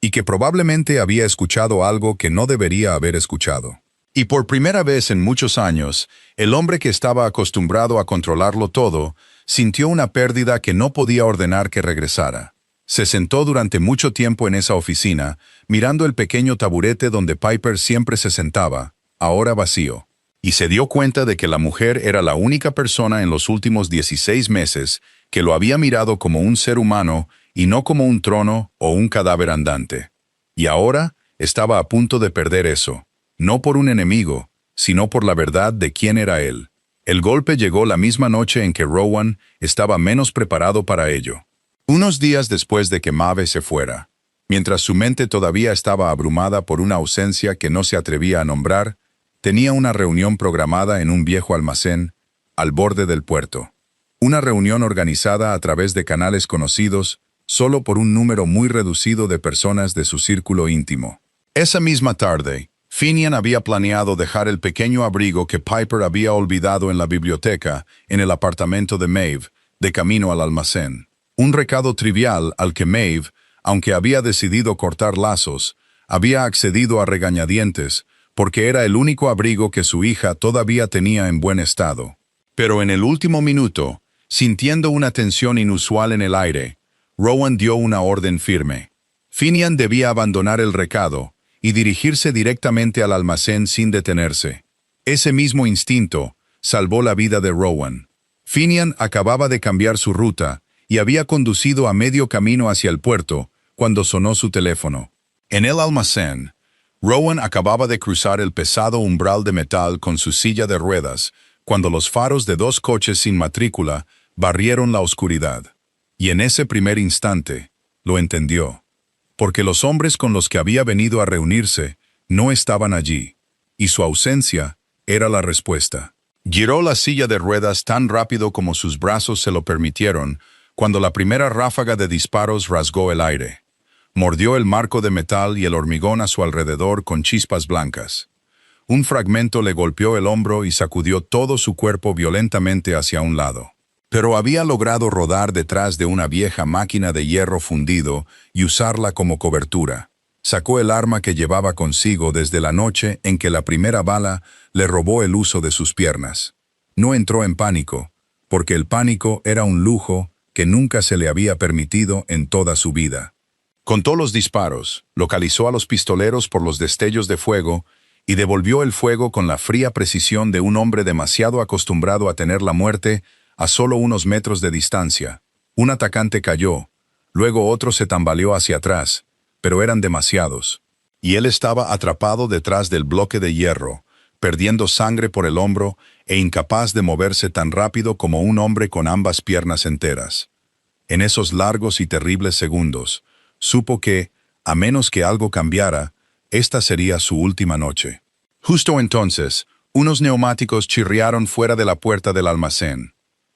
y que probablemente había escuchado algo que no debería haber escuchado. Y por primera vez en muchos años, el hombre que estaba acostumbrado a controlarlo todo, sintió una pérdida que no podía ordenar que regresara. Se sentó durante mucho tiempo en esa oficina, mirando el pequeño taburete donde Piper siempre se sentaba, ahora vacío. y se dio cuenta de que la mujer era la única persona en los últimos 16 meses que lo había mirado como un ser humano y no como un trono o un cadáver andante. Y ahora estaba a punto de perder eso, no por un enemigo, sino por la verdad de quién era él. El golpe llegó la misma noche en que Rowan estaba menos preparado para ello. Unos días después de que Maeve se fuera, mientras su mente todavía estaba abrumada por una ausencia que no se atrevía a nombrar, tenía una reunión programada en un viejo almacén, al borde del puerto. Una reunión organizada a través de canales conocidos solo por un número muy reducido de personas de su círculo íntimo. Esa misma tarde, Finian había planeado dejar el pequeño abrigo que Piper había olvidado en la biblioteca, en el apartamento de Maeve, de camino al almacén. Un recado trivial al que Maeve, aunque había decidido cortar lazos, había accedido a regañadientes, porque era el único abrigo que su hija todavía tenía en buen estado. Pero en el último minuto, sintiendo una tensión inusual en el aire, Rowan dio una orden firme. Finian debía abandonar el recado y dirigirse directamente al almacén sin detenerse. Ese mismo instinto salvó la vida de Rowan. Finian acababa de cambiar su ruta y había conducido a medio camino hacia el puerto cuando sonó su teléfono. En el almacén, Rowan acababa de cruzar el pesado umbral de metal con su silla de ruedas cuando los faros de 2 coches sin matrícula barrieron la oscuridad. Y en ese primer instante, lo entendió. Porque los hombres con los que había venido a reunirse no estaban allí, y su ausencia era la respuesta. Giró la silla de ruedas tan rápido como sus brazos se lo permitieron cuando la primera ráfaga de disparos rasgó el aire. Mordió el marco de metal y el hormigón a su alrededor con chispas blancas. Un fragmento le golpeó el hombro y sacudió todo su cuerpo violentamente hacia un lado. Pero había logrado rodar detrás de una vieja máquina de hierro fundido y usarla como cobertura. Sacó el arma que llevaba consigo desde la noche en que la primera bala le robó el uso de sus piernas. No entró en pánico, porque el pánico era un lujo que nunca se le había permitido en toda su vida. Contó los disparos, localizó a los pistoleros por los destellos de fuego y devolvió el fuego con la fría precisión de un hombre demasiado acostumbrado a tener la muerte a solo unos metros de distancia. Un atacante cayó, luego otro se tambaleó hacia atrás, pero eran demasiados. Y él estaba atrapado detrás del bloque de hierro, perdiendo sangre por el hombro e incapaz de moverse tan rápido como un hombre con ambas piernas enteras. En esos largos y terribles segundos, supo que, a menos que algo cambiara, esta sería su última noche. Justo entonces, unos neumáticos chirriaron fuera de la puerta del almacén.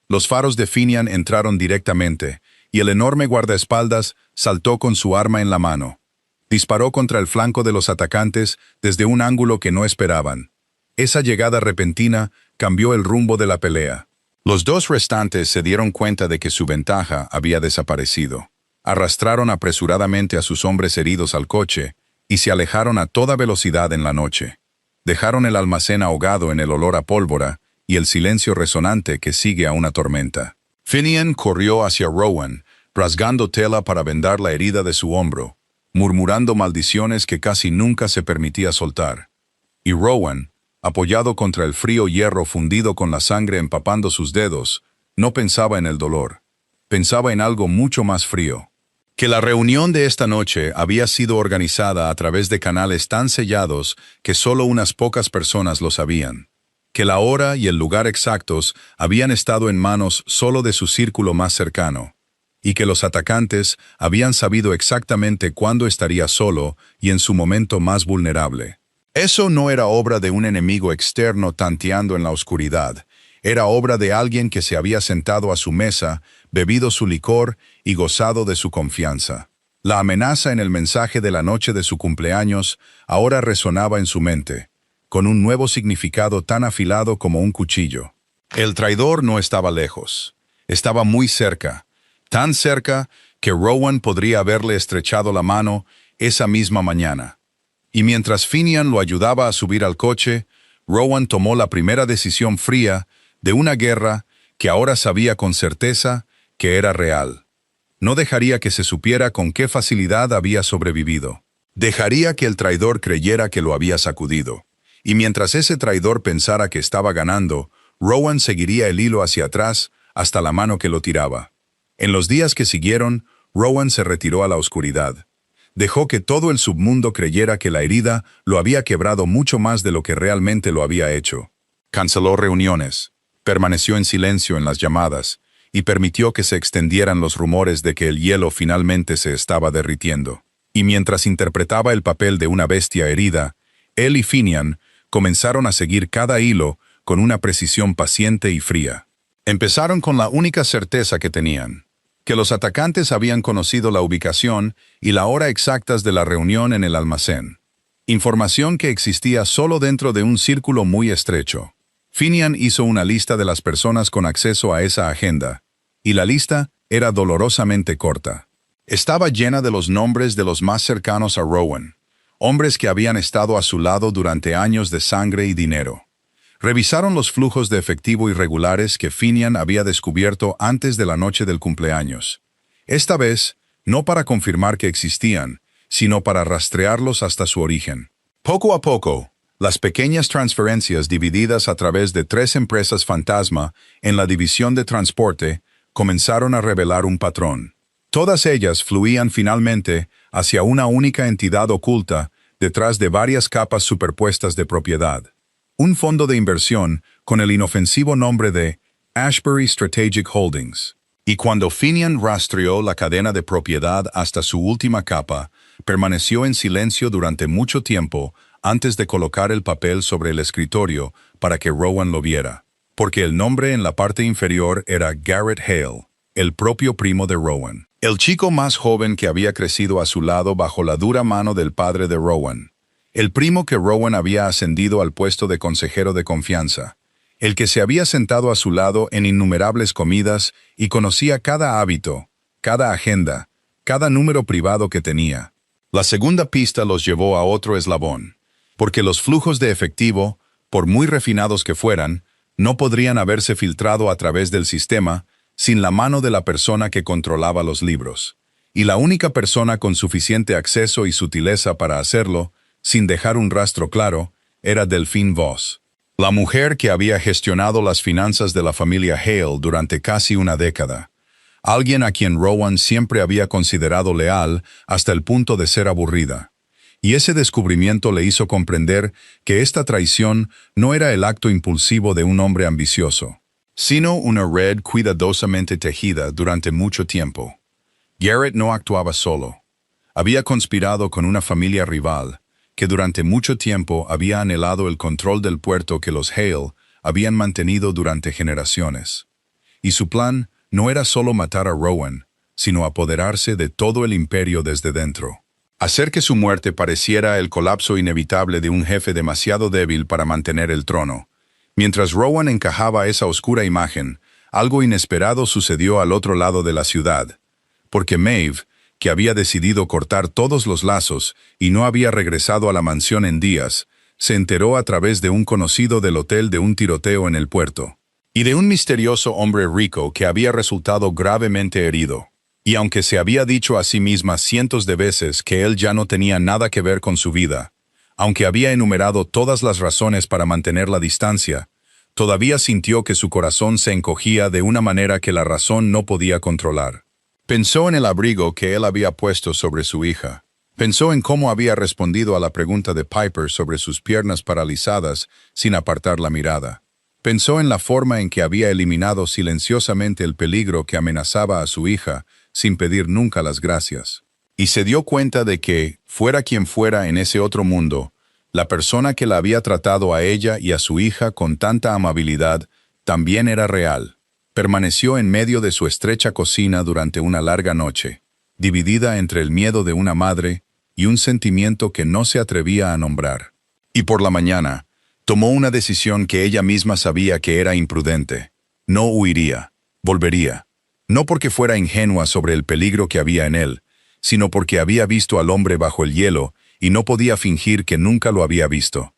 Los faros de Finian entraron directamente, y el enorme guardaespaldas saltó con su arma en la mano. Disparó contra el flanco de los atacantes desde un ángulo que no esperaban. Esa llegada repentina cambió el rumbo de la pelea. Los 2 restantes se dieron cuenta de que su ventaja había desaparecido. Arrastraron apresuradamente a sus hombres heridos al coche y se alejaron a toda velocidad en la noche. Dejaron el almacén ahogado en el olor a pólvora y el silencio resonante que sigue a una tormenta. Finian corrió hacia Rowan, rasgando tela para vendar la herida de su hombro, murmurando maldiciones que casi nunca se permitía soltar. Y Rowan, apoyado contra el frío hierro fundido con la sangre empapando sus dedos, no pensaba en el dolor. Pensaba en algo mucho más frío. Que la reunión de esta noche había sido organizada a través de canales tan sellados que solo unas pocas personas lo sabían. Que la hora y el lugar exactos habían estado en manos solo de su círculo más cercano. Y que los atacantes habían sabido exactamente cuándo estaría solo y en su momento más vulnerable. Eso no era obra de un enemigo externo tanteando en la oscuridad. Era obra de alguien que se había sentado a su mesa, bebido su licor y gozado de su confianza. La amenaza en el mensaje de la noche de su cumpleaños ahora resonaba en su mente, con un nuevo significado tan afilado como un cuchillo. El traidor no estaba lejos. Estaba muy cerca, tan cerca que Rowan podría haberle estrechado la mano esa misma mañana. Y mientras Finian lo ayudaba a subir al coche, Rowan tomó la primera decisión fría de una guerra que ahora sabía con certeza que era real. No dejaría que se supiera con qué facilidad había sobrevivido. Dejaría que el traidor creyera que lo había sacudido. Y mientras ese traidor pensara que estaba ganando, Rowan seguiría el hilo hacia atrás hasta la mano que lo tiraba. En los días que siguieron, Rowan se retiró a la oscuridad. Dejó que todo el submundo creyera que la herida lo había quebrado mucho más de lo que realmente lo había hecho. Canceló reuniones, permaneció en silencio en las llamadas y permitió que se extendieran los rumores de que el hielo finalmente se estaba derritiendo. Y mientras interpretaba el papel de una bestia herida, él y Finian comenzaron a seguir cada hilo con una precisión paciente y fría. Empezaron con la única certeza que tenían, que los atacantes habían conocido la ubicación y la hora exactas de la reunión en el almacén. Información que existía solo dentro de un círculo muy estrecho. Finian hizo una lista de las personas con acceso a esa agenda, y la lista era dolorosamente corta. Estaba llena de los nombres de los más cercanos a Rowan, hombres que habían estado a su lado durante años de sangre y dinero. Revisaron los flujos de efectivo irregulares que Finian había descubierto antes de la noche del cumpleaños. Esta vez, no para confirmar que existían, sino para rastrearlos hasta su origen. Poco a poco, las pequeñas transferencias divididas a través de 3 empresas fantasma en la división de transporte comenzaron a revelar un patrón. Todas ellas fluían finalmente hacia una única entidad oculta detrás de varias capas superpuestas de propiedad. Un fondo de inversión con el inofensivo nombre de Ashbury Strategic Holdings. Y cuando Finian rastreó la cadena de propiedad hasta su última capa, permaneció en silencio durante mucho tiempo antes de colocar el papel sobre el escritorio para que Rowan lo viera, porque el nombre en la parte inferior era Garrett Hale, el propio primo de Rowan, el chico más joven que había crecido a su lado bajo la dura mano del padre de Rowan. El primo que Rowan había ascendido al puesto de consejero de confianza, el que se había sentado a su lado en innumerables comidas y conocía cada hábito, cada agenda, cada número privado que tenía. La segunda pista los llevó a otro eslabón, porque los flujos de efectivo, por muy refinados que fueran, no podrían haberse filtrado a través del sistema sin la mano de la persona que controlaba los libros. Y la única persona con suficiente acceso y sutileza para hacerlo, sin dejar un rastro claro, era Delphine Voss, la mujer que había gestionado las finanzas de la familia Hale durante casi una década. Alguien a quien Rowan siempre había considerado leal hasta el punto de ser aburrida. Y ese descubrimiento le hizo comprender que esta traición no era el acto impulsivo de un hombre ambicioso, sino una red cuidadosamente tejida durante mucho tiempo. Garrett no actuaba solo. Había conspirado con una familia rival, que durante mucho tiempo había anhelado el control del puerto que los Hale habían mantenido durante generaciones. Y su plan no era solo matar a Rowan, sino apoderarse de todo el imperio desde dentro. Hacer que su muerte pareciera el colapso inevitable de un jefe demasiado débil para mantener el trono. Mientras Rowan encajaba esa oscura imagen, algo inesperado sucedió al otro lado de la ciudad, porque Maeve, que había decidido cortar todos los lazos y no había regresado a la mansión en días, se enteró a través de un conocido del hotel de un tiroteo en el puerto, y de un misterioso hombre rico que había resultado gravemente herido. Y aunque se había dicho a sí misma cientos de veces que él ya no tenía nada que ver con su vida, aunque había enumerado todas las razones para mantener la distancia, todavía sintió que su corazón se encogía de una manera que la razón no podía controlar. Pensó en el abrigo que él había puesto sobre su hija. Pensó en cómo había respondido a la pregunta de Piper sobre sus piernas paralizadas sin apartar la mirada. Pensó en la forma en que había eliminado silenciosamente el peligro que amenazaba a su hija sin pedir nunca las gracias. Y se dio cuenta de que, fuera quien fuera en ese otro mundo, la persona que la había tratado a ella y a su hija con tanta amabilidad también era real. Permaneció en medio de su estrecha cocina durante una larga noche, dividida entre el miedo de una madre y un sentimiento que no se atrevía a nombrar. Y por la mañana, tomó una decisión que ella misma sabía que era imprudente. No huiría, volvería. No porque fuera ingenua sobre el peligro que había en él, sino porque había visto al hombre bajo el hielo y no podía fingir que nunca lo había visto.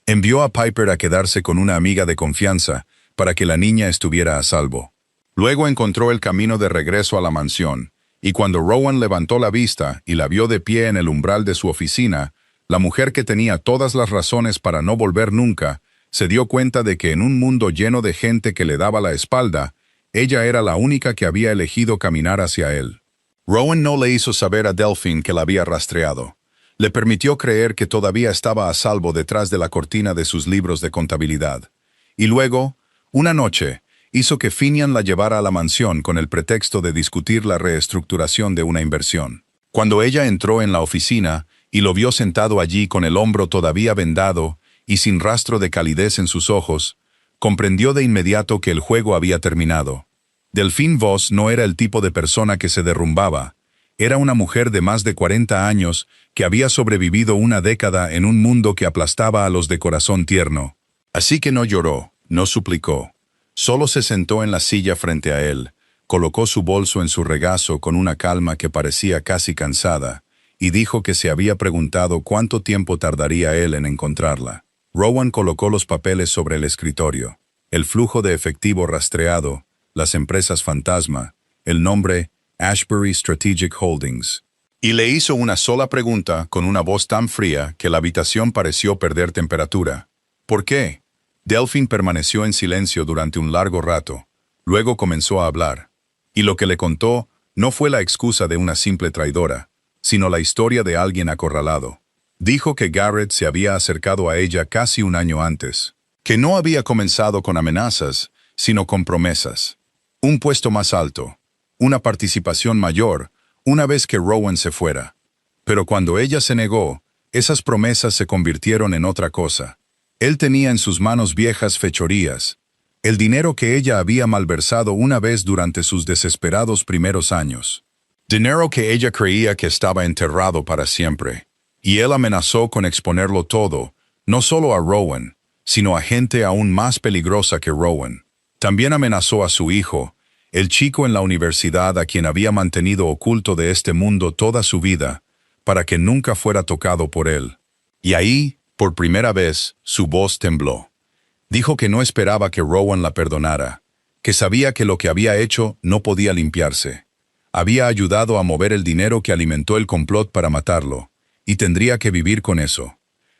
Envió a Piper a quedarse con una amiga de confianza para que la niña estuviera a salvo. Luego encontró el camino de regreso a la mansión, y cuando Rowan levantó la vista y la vio de pie en el umbral de su oficina, La mujer que tenía todas las razones para no volver nunca, se dio cuenta de que en un mundo lleno de gente que le daba la espalda, ella era la única que había elegido caminar hacia él. Rowan no le hizo saber a Delphine que la había rastreado. Le permitió creer que todavía estaba a salvo detrás de la cortina de sus libros de contabilidad. Y luego, una noche, hizo que Finian la llevara a la mansión con el pretexto de discutir la reestructuración de una inversión. Cuando ella entró en la oficina y lo vio sentado allí con el hombro todavía vendado y sin rastro de calidez en sus ojos, comprendió de inmediato que el juego había terminado. Delphine Voss no era el tipo de persona que se derrumbaba. Era una mujer de más de 40 años que había sobrevivido una década en un mundo que aplastaba a los de corazón tierno. Así que no lloró, no suplicó. Solo se sentó en la silla frente a él, colocó su bolso en su regazo con una calma que parecía casi cansada, y dijo que se había preguntado cuánto tiempo tardaría él en encontrarla. Rowan colocó los papeles sobre el escritorio. El flujo de efectivo rastreado, las empresas fantasma, el nombre Ashbury Strategic Holdings. Y le hizo una sola pregunta con una voz tan fría que la habitación pareció perder temperatura. ¿Por qué? Delphine permaneció en silencio durante un largo rato. Luego comenzó a hablar. Y lo que le contó no fue la excusa de una simple traidora, sino la historia de alguien acorralado. Dijo que Garrett se había acercado a ella casi un año antes, que no había comenzado con amenazas, sino con promesas. Un puesto más alto, una participación mayor, una vez que Rowan se fuera. Pero cuando ella se negó, esas promesas se convirtieron en otra cosa. Él tenía en sus manos viejas fechorías, el dinero que ella había malversado una vez durante sus desesperados primeros años. Dinero que ella creía que estaba enterrado para siempre. Y él amenazó con exponerlo todo, no solo a Rowan, sino a gente aún más peligrosa que Rowan. También amenazó a su hijo, el chico en la universidad a quien había mantenido oculto de este mundo toda su vida, para que nunca fuera tocado por él. Y ahí, por primera vez, su voz tembló. Dijo que no esperaba que Rowan la perdonara, que sabía que lo que había hecho no podía limpiarse. Había ayudado a mover el dinero que alimentó el complot para matarlo, y tendría que vivir con eso.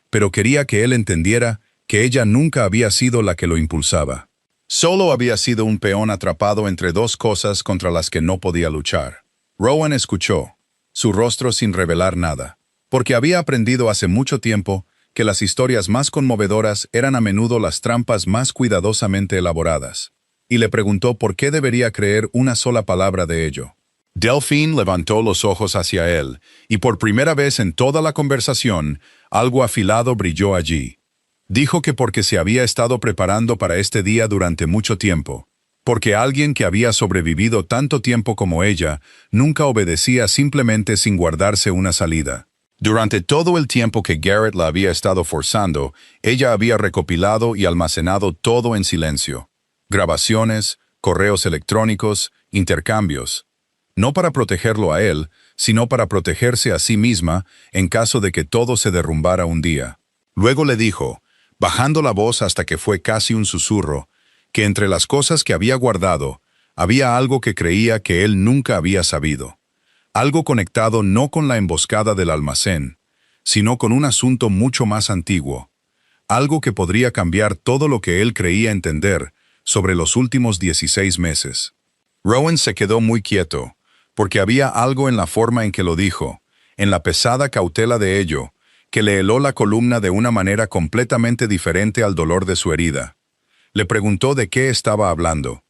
Pero quería que él entendiera que ella nunca había sido la que lo impulsaba. Solo había sido un peón atrapado entre dos cosas contra las que no podía luchar. Rowan escuchó, su rostro sin revelar nada, porque había aprendido hace mucho tiempo que las historias más conmovedoras eran a menudo las trampas más cuidadosamente elaboradas, y le preguntó por qué debería creer una sola palabra de ello. Delphine levantó los ojos hacia él, y por primera vez en toda la conversación, algo afilado brilló allí. Dijo que porque se había estado preparando para este día durante mucho tiempo, porque alguien que había sobrevivido tanto tiempo como ella, nunca obedecía simplemente sin guardarse una salida. Durante todo el tiempo que Garrett la había estado forzando, ella había recopilado y almacenado todo en silencio. Grabaciones, correos electrónicos, intercambios. No para protegerlo a él, sino para protegerse a sí misma en caso de que todo se derrumbara un día. Luego le dijo, bajando la voz hasta que fue casi un susurro, que entre las cosas que había guardado, había algo que creía que él nunca había sabido. Algo conectado no con la emboscada del almacén, sino con un asunto mucho más antiguo. Algo que podría cambiar todo lo que él creía entender sobre los últimos 16 meses. Rowan se quedó muy quieto, porque había algo en la forma en que lo dijo, en la pesada cautela de ello, que le heló la columna de una manera completamente diferente al dolor de su herida. Le preguntó de qué estaba hablando,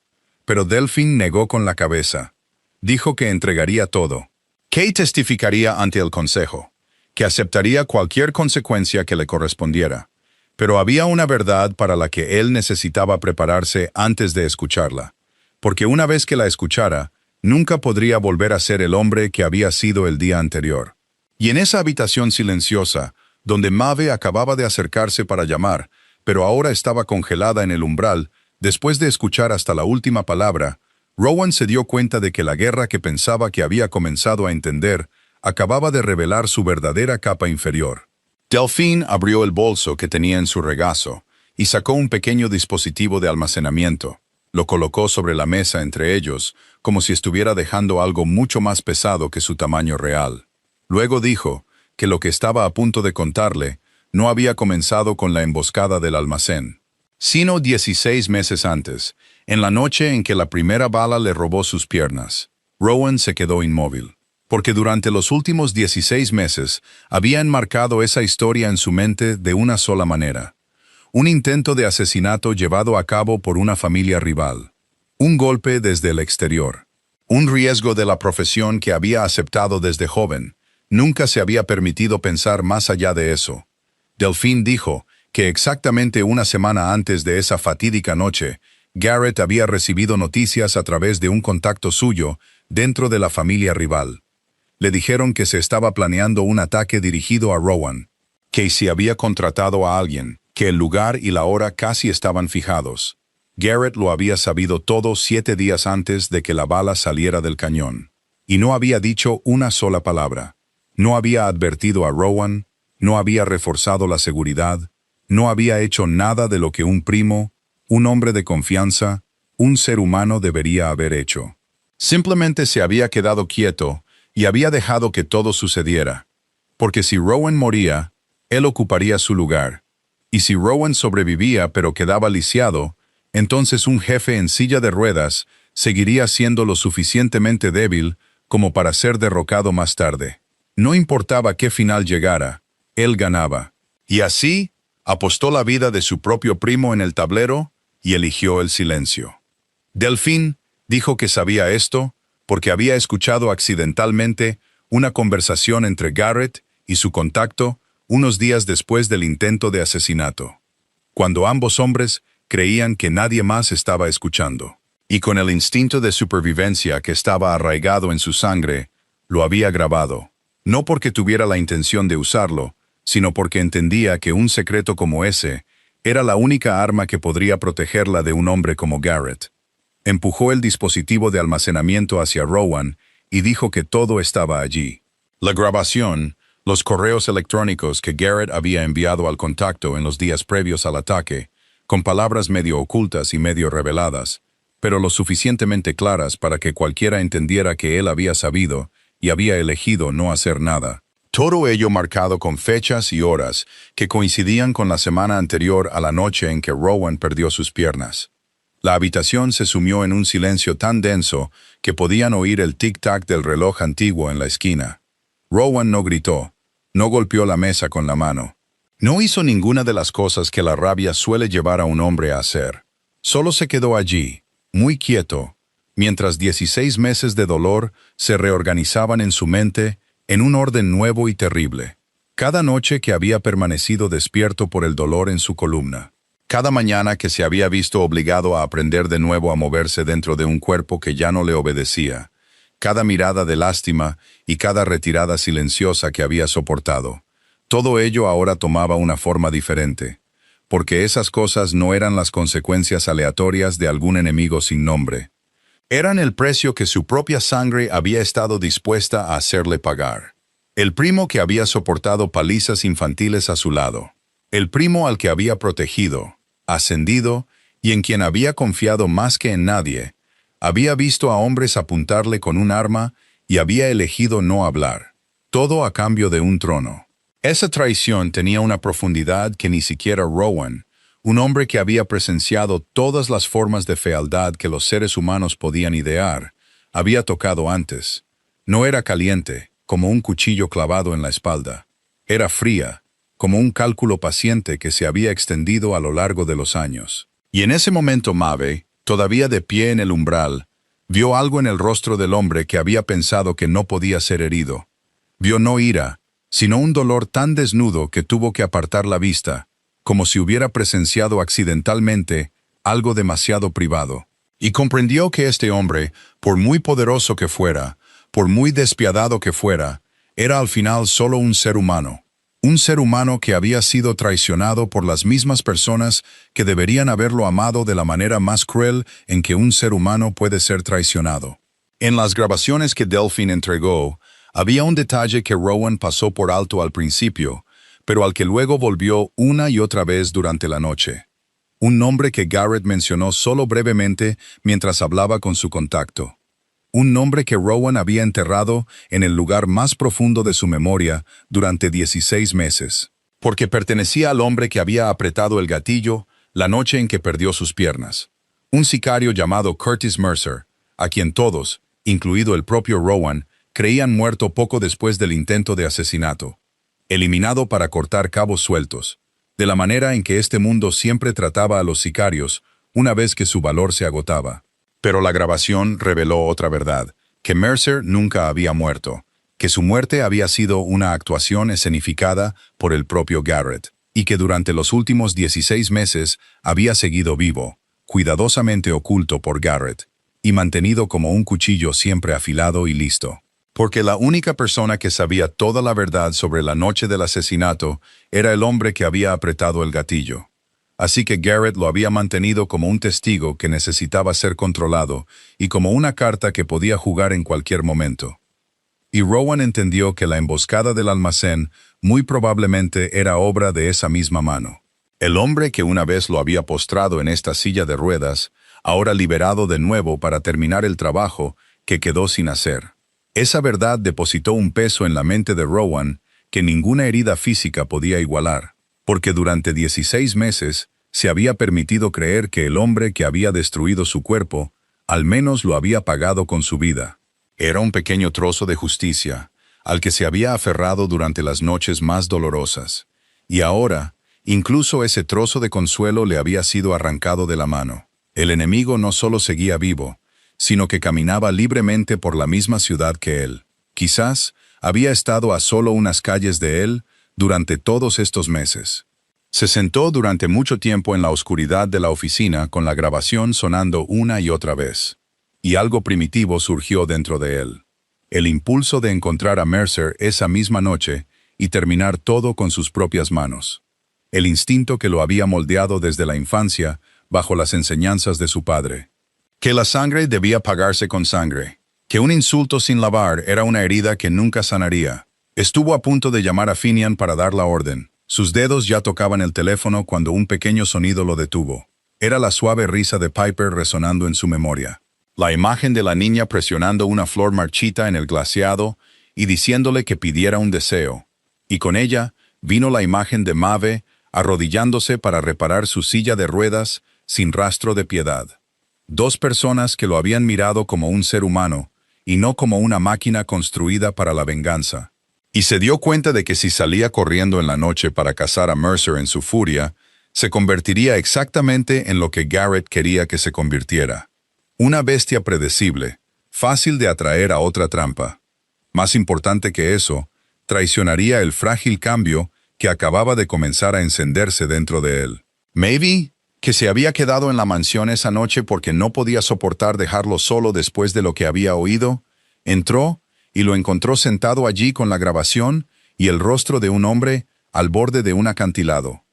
pero Delphine negó con la cabeza. Dijo que entregaría todo. Kay testificaría ante el consejo, que aceptaría cualquier consecuencia que le correspondiera, pero había una verdad para la que él necesitaba prepararse antes de escucharla, porque una vez que la escuchara, nunca podría volver a ser el hombre que había sido el día anterior. Y en esa habitación silenciosa, donde Maeve acababa de acercarse para llamar, pero ahora estaba congelada en el umbral, después de escuchar hasta la última palabra, Rowan se dio cuenta de que la guerra que pensaba que había comenzado a entender acababa de revelar su verdadera capa inferior. Delphine abrió el bolso que tenía en su regazo y sacó un pequeño dispositivo de almacenamiento. Lo colocó sobre la mesa entre ellos, como si estuviera dejando algo mucho más pesado que su tamaño real. Luego dijo, que lo que estaba a punto de contarle no había comenzado con la emboscada del almacén, sino 16 meses antes, en la noche en que la primera bala le robó sus piernas. Rowan se quedó inmóvil, porque durante los últimos 16 meses había enmarcado esa historia en su mente de una sola manera. Un intento de asesinato llevado a cabo por una familia rival. Un golpe desde el exterior. Un riesgo de la profesión que había aceptado desde joven. Nunca se había permitido pensar más allá de eso. Delphine dijo que exactamente una semana antes de esa fatídica noche, Garrett había recibido noticias a través de un contacto suyo dentro de la familia rival. Le dijeron que se estaba planeando un ataque dirigido a Rowan, que se había contratado a alguien, que el lugar y la hora casi estaban fijados. Garrett lo había sabido todo 7 días antes de que la bala saliera del cañón. Y no había dicho una sola palabra. No había advertido a Rowan, no había reforzado la seguridad, no había hecho nada de lo que un primo, un hombre de confianza, un ser humano debería haber hecho. Simplemente se había quedado quieto y había dejado que todo sucediera. Porque si Rowan moría, él ocuparía su lugar. Y si Rowan sobrevivía pero quedaba lisiado, entonces un jefe en silla de ruedas seguiría siendo lo suficientemente débil como para ser derrocado más tarde. No importaba qué final llegara, él ganaba. Y así, apostó la vida de su propio primo en el tablero y eligió el silencio. Delphine dijo que sabía esto porque había escuchado accidentalmente una conversación entre Garrett y su contacto unos días después del intento de asesinato, cuando ambos hombres creían que nadie más estaba escuchando. Y con el instinto de supervivencia que estaba arraigado en su sangre, lo había grabado. No porque tuviera la intención de usarlo, sino porque entendía que un secreto como ese era la única arma que podría protegerla de un hombre como Garrett. Empujó el dispositivo de almacenamiento hacia Rowan y dijo que todo estaba allí. La grabación, los correos electrónicos que Garrett había enviado al contacto en los días previos al ataque, con palabras medio ocultas y medio reveladas, pero lo suficientemente claras para que cualquiera entendiera que él había sabido y había elegido no hacer nada. Todo ello marcado con fechas y horas que coincidían con la semana anterior a la noche en que Rowan perdió sus piernas. La habitación se sumió en un silencio tan denso que podían oír el tic-tac del reloj antiguo en la esquina. Rowan no gritó, no golpeó la mesa con la mano. No hizo ninguna de las cosas que la rabia suele llevar a un hombre a hacer. Solo se quedó allí, muy quieto, mientras 16 meses de dolor se reorganizaban en su mente en un orden nuevo y terrible. Cada noche que había permanecido despierto por el dolor en su columna. Cada mañana que se había visto obligado a aprender de nuevo a moverse dentro de un cuerpo que ya no le obedecía. Cada mirada de lástima y cada retirada silenciosa que había soportado. Todo ello ahora tomaba una forma diferente, porque esas cosas no eran las consecuencias aleatorias de algún enemigo sin nombre. Eran el precio que su propia sangre había estado dispuesta a hacerle pagar. El primo que había soportado palizas infantiles a su lado. El primo al que había protegido, ascendido y en quien había confiado más que en nadie, había visto a hombres apuntarle con un arma y había elegido no hablar. Todo a cambio de un trono. Esa traición tenía una profundidad que ni siquiera Rowan, un hombre que había presenciado todas las formas de fealdad que los seres humanos podían idear, había tocado antes. No era caliente, como un cuchillo clavado en la espalda. Era fría, como un cálculo paciente que se había extendido a lo largo de los años. Y en ese momento Maeve, todavía de pie en el umbral, vio algo en el rostro del hombre que había pensado que no podía ser herido. Vio no ira, sino un dolor tan desnudo que tuvo que apartar la vista, como si hubiera presenciado accidentalmente algo demasiado privado. Y comprendió que este hombre, por muy poderoso que fuera, por muy despiadado que fuera, era al final solo un ser humano. Un ser humano que había sido traicionado por las mismas personas que deberían haberlo amado de la manera más cruel en que un ser humano puede ser traicionado. En las grabaciones que Delphine entregó, había un detalle que Rowan pasó por alto al principio, pero al que luego volvió una y otra vez durante la noche. Un nombre que Garrett mencionó solo brevemente mientras hablaba con su contacto. un nombre que Rowan había enterrado en el lugar más profundo de su memoria durante 16 meses, porque pertenecía al hombre que había apretado el gatillo la noche en que perdió sus piernas. Un sicario llamado Curtis Mercer, a quien todos, incluido el propio Rowan, creían muerto poco después del intento de asesinato, eliminado para cortar cabos sueltos, de la manera en que este mundo siempre trataba a los sicarios una vez que su valor se agotaba. Pero la grabación reveló otra verdad, que Mercer nunca había muerto, que su muerte había sido una actuación escenificada por el propio Garrett, y que durante los últimos 16 meses había seguido vivo, cuidadosamente oculto por Garrett, y mantenido como un cuchillo siempre afilado y listo. Porque la única persona que sabía toda la verdad sobre la noche del asesinato era el hombre que había apretado el gatillo. Así que Garrett lo había mantenido como un testigo que necesitaba ser controlado y como una carta que podía jugar en cualquier momento. Y Rowan entendió que la emboscada del almacén muy probablemente era obra de esa misma mano. El hombre que una vez lo había postrado en esta silla de ruedas, ahora liberado de nuevo para terminar el trabajo que quedó sin hacer. Esa verdad depositó un peso en la mente de Rowan que ninguna herida física podía igualar, porque durante 16 meses se había permitido creer que el hombre que había destruido su cuerpo al menos lo había pagado con su vida. Era un pequeño trozo de justicia, al que se había aferrado durante las noches más dolorosas, y ahora, incluso ese trozo de consuelo le había sido arrancado de la mano. El enemigo no solo seguía vivo, sino que caminaba libremente por la misma ciudad que él. Quizás había estado a solo unas calles de él durante todos estos meses. Se sentó durante mucho tiempo en la oscuridad de la oficina con la grabación sonando una y otra vez. Y algo primitivo surgió dentro de él. El impulso de encontrar a Mercer esa misma noche y terminar todo con sus propias manos. El instinto que lo había moldeado desde la infancia bajo las enseñanzas de su padre. Que la sangre debía pagarse con sangre. Que un insulto sin lavar era una herida que nunca sanaría. Estuvo a punto de llamar a Finian para dar la orden. Sus dedos ya tocaban el teléfono cuando un pequeño sonido lo detuvo. Era la suave risa de Piper resonando en su memoria. La imagen de la niña presionando una flor marchita en el glaciado y diciéndole que pidiera un deseo. Y con ella vino la imagen de Maeve arrodillándose para reparar su silla de ruedas sin rastro de piedad. Dos personas que lo habían mirado como un ser humano y no como una máquina construida para la venganza. Y se dio cuenta de que si salía corriendo en la noche para cazar a Mercer en su furia, se convertiría exactamente en lo que Garrett quería que se convirtiera. Una bestia predecible, fácil de atraer a otra trampa. Más importante que eso, traicionaría el frágil cambio que acababa de comenzar a encenderse dentro de él. Maybe, que se había quedado en la mansión esa noche porque no podía soportar dejarlo solo después de lo que había oído, entró y lo encontró sentado allí con la grabación y el rostro de un hombre al borde de un acantilado.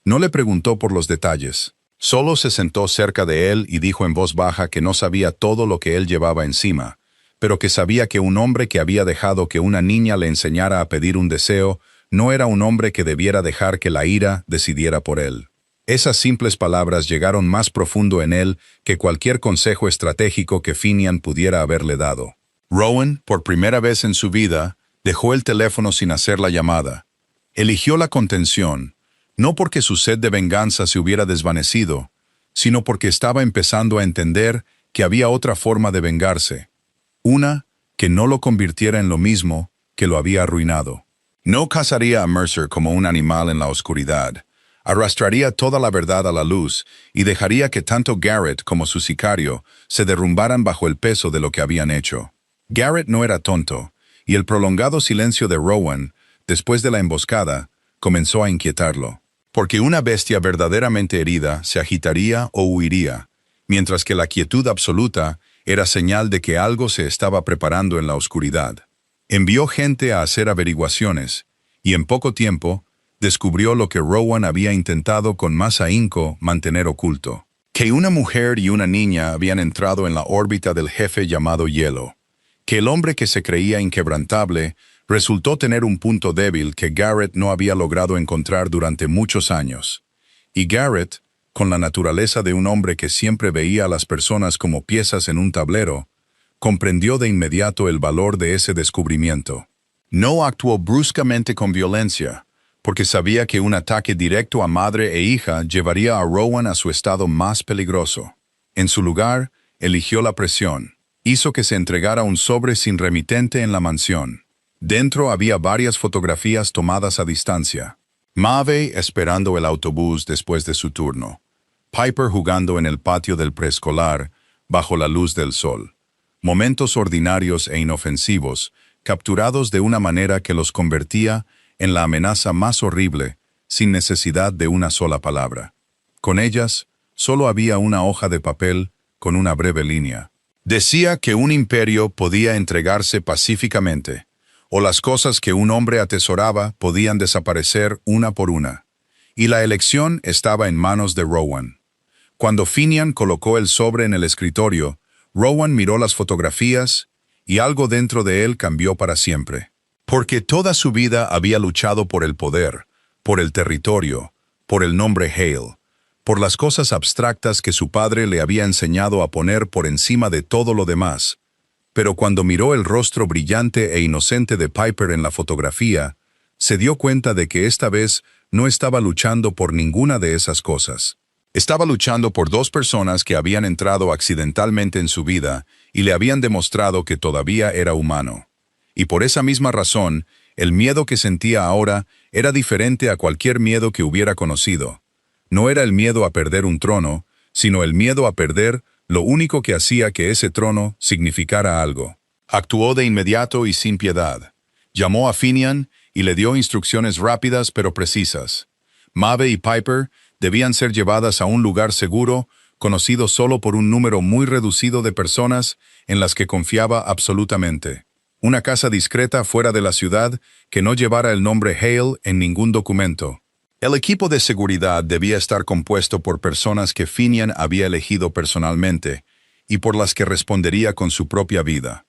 No le preguntó por los detalles. Solo se sentó cerca de él y dijo en voz baja que no sabía todo lo que él llevaba encima, pero que sabía que un hombre que había dejado que una niña le enseñara a pedir un deseo no era un hombre que debiera dejar que la ira decidiera por él. Esas simples palabras llegaron más profundo en él que cualquier consejo estratégico que Finian pudiera haberle dado. Rowan, por primera vez en su vida, dejó el teléfono sin hacer la llamada. Eligió la contención, no porque su sed de venganza se hubiera desvanecido, sino porque estaba empezando a entender que había otra forma de vengarse. Una que no lo convirtiera en lo mismo que lo había arruinado. No cazaría a Mercer como un animal en la oscuridad. Arrastraría toda la verdad a la luz y dejaría que tanto Garrett como su sicario se derrumbaran bajo el peso de lo que habían hecho. Garrett no era tonto, y el prolongado silencio de Rowan, después de la emboscada, comenzó a inquietarlo. Porque una bestia verdaderamente herida se agitaría o huiría, mientras que la quietud absoluta era señal de que algo se estaba preparando en la oscuridad. Envió gente a hacer averiguaciones, y en poco tiempo descubrió lo que Rowan había intentado con más ahínco mantener oculto. Que una mujer y una niña habían entrado en la órbita del jefe llamado Hielo. Que el hombre que se creía inquebrantable resultó tener un punto débil que Garrett no había logrado encontrar durante muchos años. Y Garrett, con la naturaleza de un hombre que siempre veía a las personas como piezas en un tablero, comprendió de inmediato el valor de ese descubrimiento. No actuó bruscamente con violencia, porque sabía que un ataque directo a madre e hija llevaría a Rowan a su estado más peligroso. En su lugar, eligió la presión. Hizo que se entregara un sobre sin remitente en la mansión. Dentro había varias fotografías tomadas a distancia. Maeve esperando el autobús después de su turno. Piper jugando en el patio del preescolar, bajo la luz del sol. Momentos ordinarios e inofensivos, capturados de una manera que los convertía en la amenaza más horrible, sin necesidad de una sola palabra. Con ellas, solo había una hoja de papel con una breve línea. Decía que un imperio podía entregarse pacíficamente, o las cosas que un hombre atesoraba podían desaparecer una por una. Y la elección estaba en manos de Rowan. Cuando Finian colocó el sobre en el escritorio, Rowan miró las fotografías y algo dentro de él cambió para siempre. Porque toda su vida había luchado por el poder, por el territorio, por el nombre Hale, por las cosas abstractas que su padre le había enseñado a poner por encima de todo lo demás. Pero cuando miró el rostro brillante e inocente de Piper en la fotografía, se dio cuenta de que esta vez no estaba luchando por ninguna de esas cosas. Estaba luchando por dos personas que habían entrado accidentalmente en su vida y le habían demostrado que todavía era humano. Y por esa misma razón, el miedo que sentía ahora era diferente a cualquier miedo que hubiera conocido. No era el miedo a perder un trono, sino el miedo a perder lo único que hacía que ese trono significara algo. Actuó de inmediato y sin piedad. Llamó a Finian y le dio instrucciones rápidas pero precisas. Maeve y Piper debían ser llevadas a un lugar seguro, conocido solo por un número muy reducido de personas en las que confiaba absolutamente. Una casa discreta fuera de la ciudad que no llevara el nombre Hale en ningún documento. El equipo de seguridad debía estar compuesto por personas que Finian había elegido personalmente y por las que respondería con su propia vida.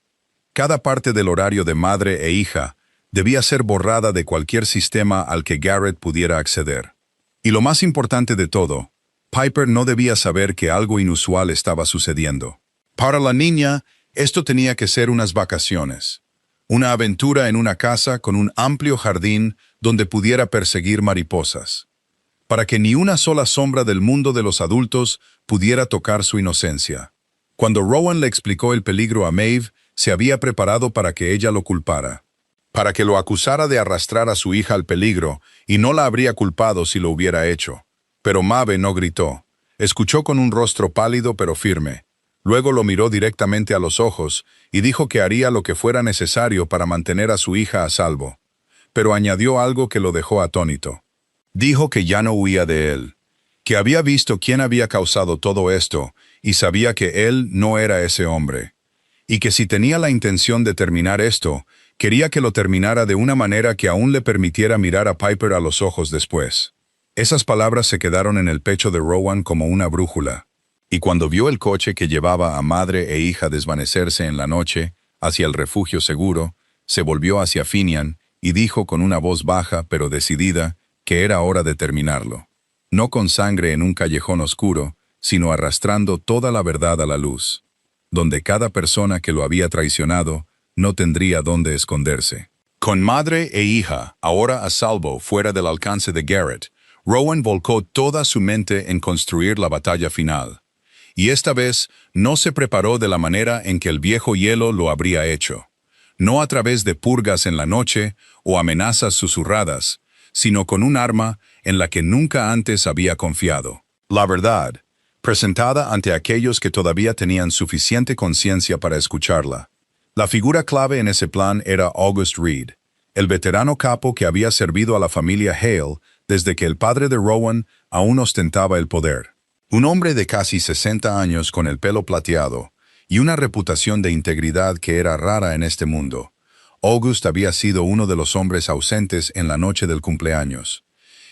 Cada parte del horario de madre e hija debía ser borrada de cualquier sistema al que Garrett pudiera acceder. Y lo más importante de todo, Piper no debía saber que algo inusual estaba sucediendo. Para la niña, esto tenía que ser unas vacaciones. Una aventura en una casa con un amplio jardín donde pudiera perseguir mariposas. Para que ni una sola sombra del mundo de los adultos pudiera tocar su inocencia. Cuando Rowan le explicó el peligro a Maeve, se había preparado para que ella lo culpara. Para que lo acusara de arrastrar a su hija al peligro, y no la habría culpado si lo hubiera hecho. Pero Maeve no gritó. Escuchó con un rostro pálido pero firme. Luego lo miró directamente a los ojos y dijo que haría lo que fuera necesario para mantener a su hija a salvo. Pero añadió algo que lo dejó atónito. Dijo que ya no huía de él, que había visto quién había causado todo esto y sabía que él no era ese hombre. Y que si tenía la intención de terminar esto, quería que lo terminara de una manera que aún le permitiera mirar a Piper a los ojos después. Esas palabras se quedaron en el pecho de Rowan como una brújula. Y cuando vio el coche que llevaba a madre e hija desvanecerse en la noche, hacia el refugio seguro, se volvió hacia Finian y dijo con una voz baja pero decidida que era hora de terminarlo. No con sangre en un callejón oscuro, sino arrastrando toda la verdad a la luz, donde cada persona que lo había traicionado no tendría dónde esconderse. Con madre e hija, ahora a salvo fuera del alcance de Garrett, Rowan volcó toda su mente en construir la batalla final. Y esta vez no se preparó de la manera en que el viejo hielo lo habría hecho. No a través de purgas en la noche o amenazas susurradas, sino con un arma en la que nunca antes había confiado. La verdad, presentada ante aquellos que todavía tenían suficiente conciencia para escucharla. La figura clave en ese plan era August Reed, el veterano capo que había servido a la familia Hale desde que el padre de Rowan aún ostentaba el poder. Un hombre de casi 60 años con el pelo plateado y una reputación de integridad que era rara en este mundo. August había sido uno de los hombres ausentes en la noche del cumpleaños.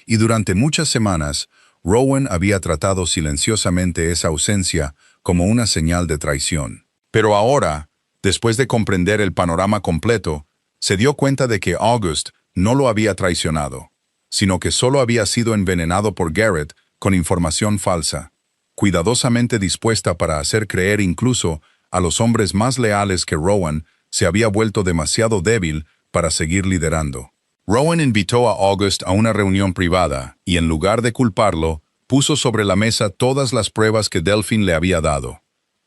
Y durante muchas semanas, Rowan había tratado silenciosamente esa ausencia como una señal de traición. Pero ahora, después de comprender el panorama completo, se dio cuenta de que August no lo había traicionado, sino que solo había sido envenenado por Garrett con información falsa, cuidadosamente dispuesta para hacer creer incluso a los hombres más leales que Rowan, se había vuelto demasiado débil para seguir liderando. Rowan invitó a August a una reunión privada y, en lugar de culparlo, puso sobre la mesa todas las pruebas que Delphine le había dado.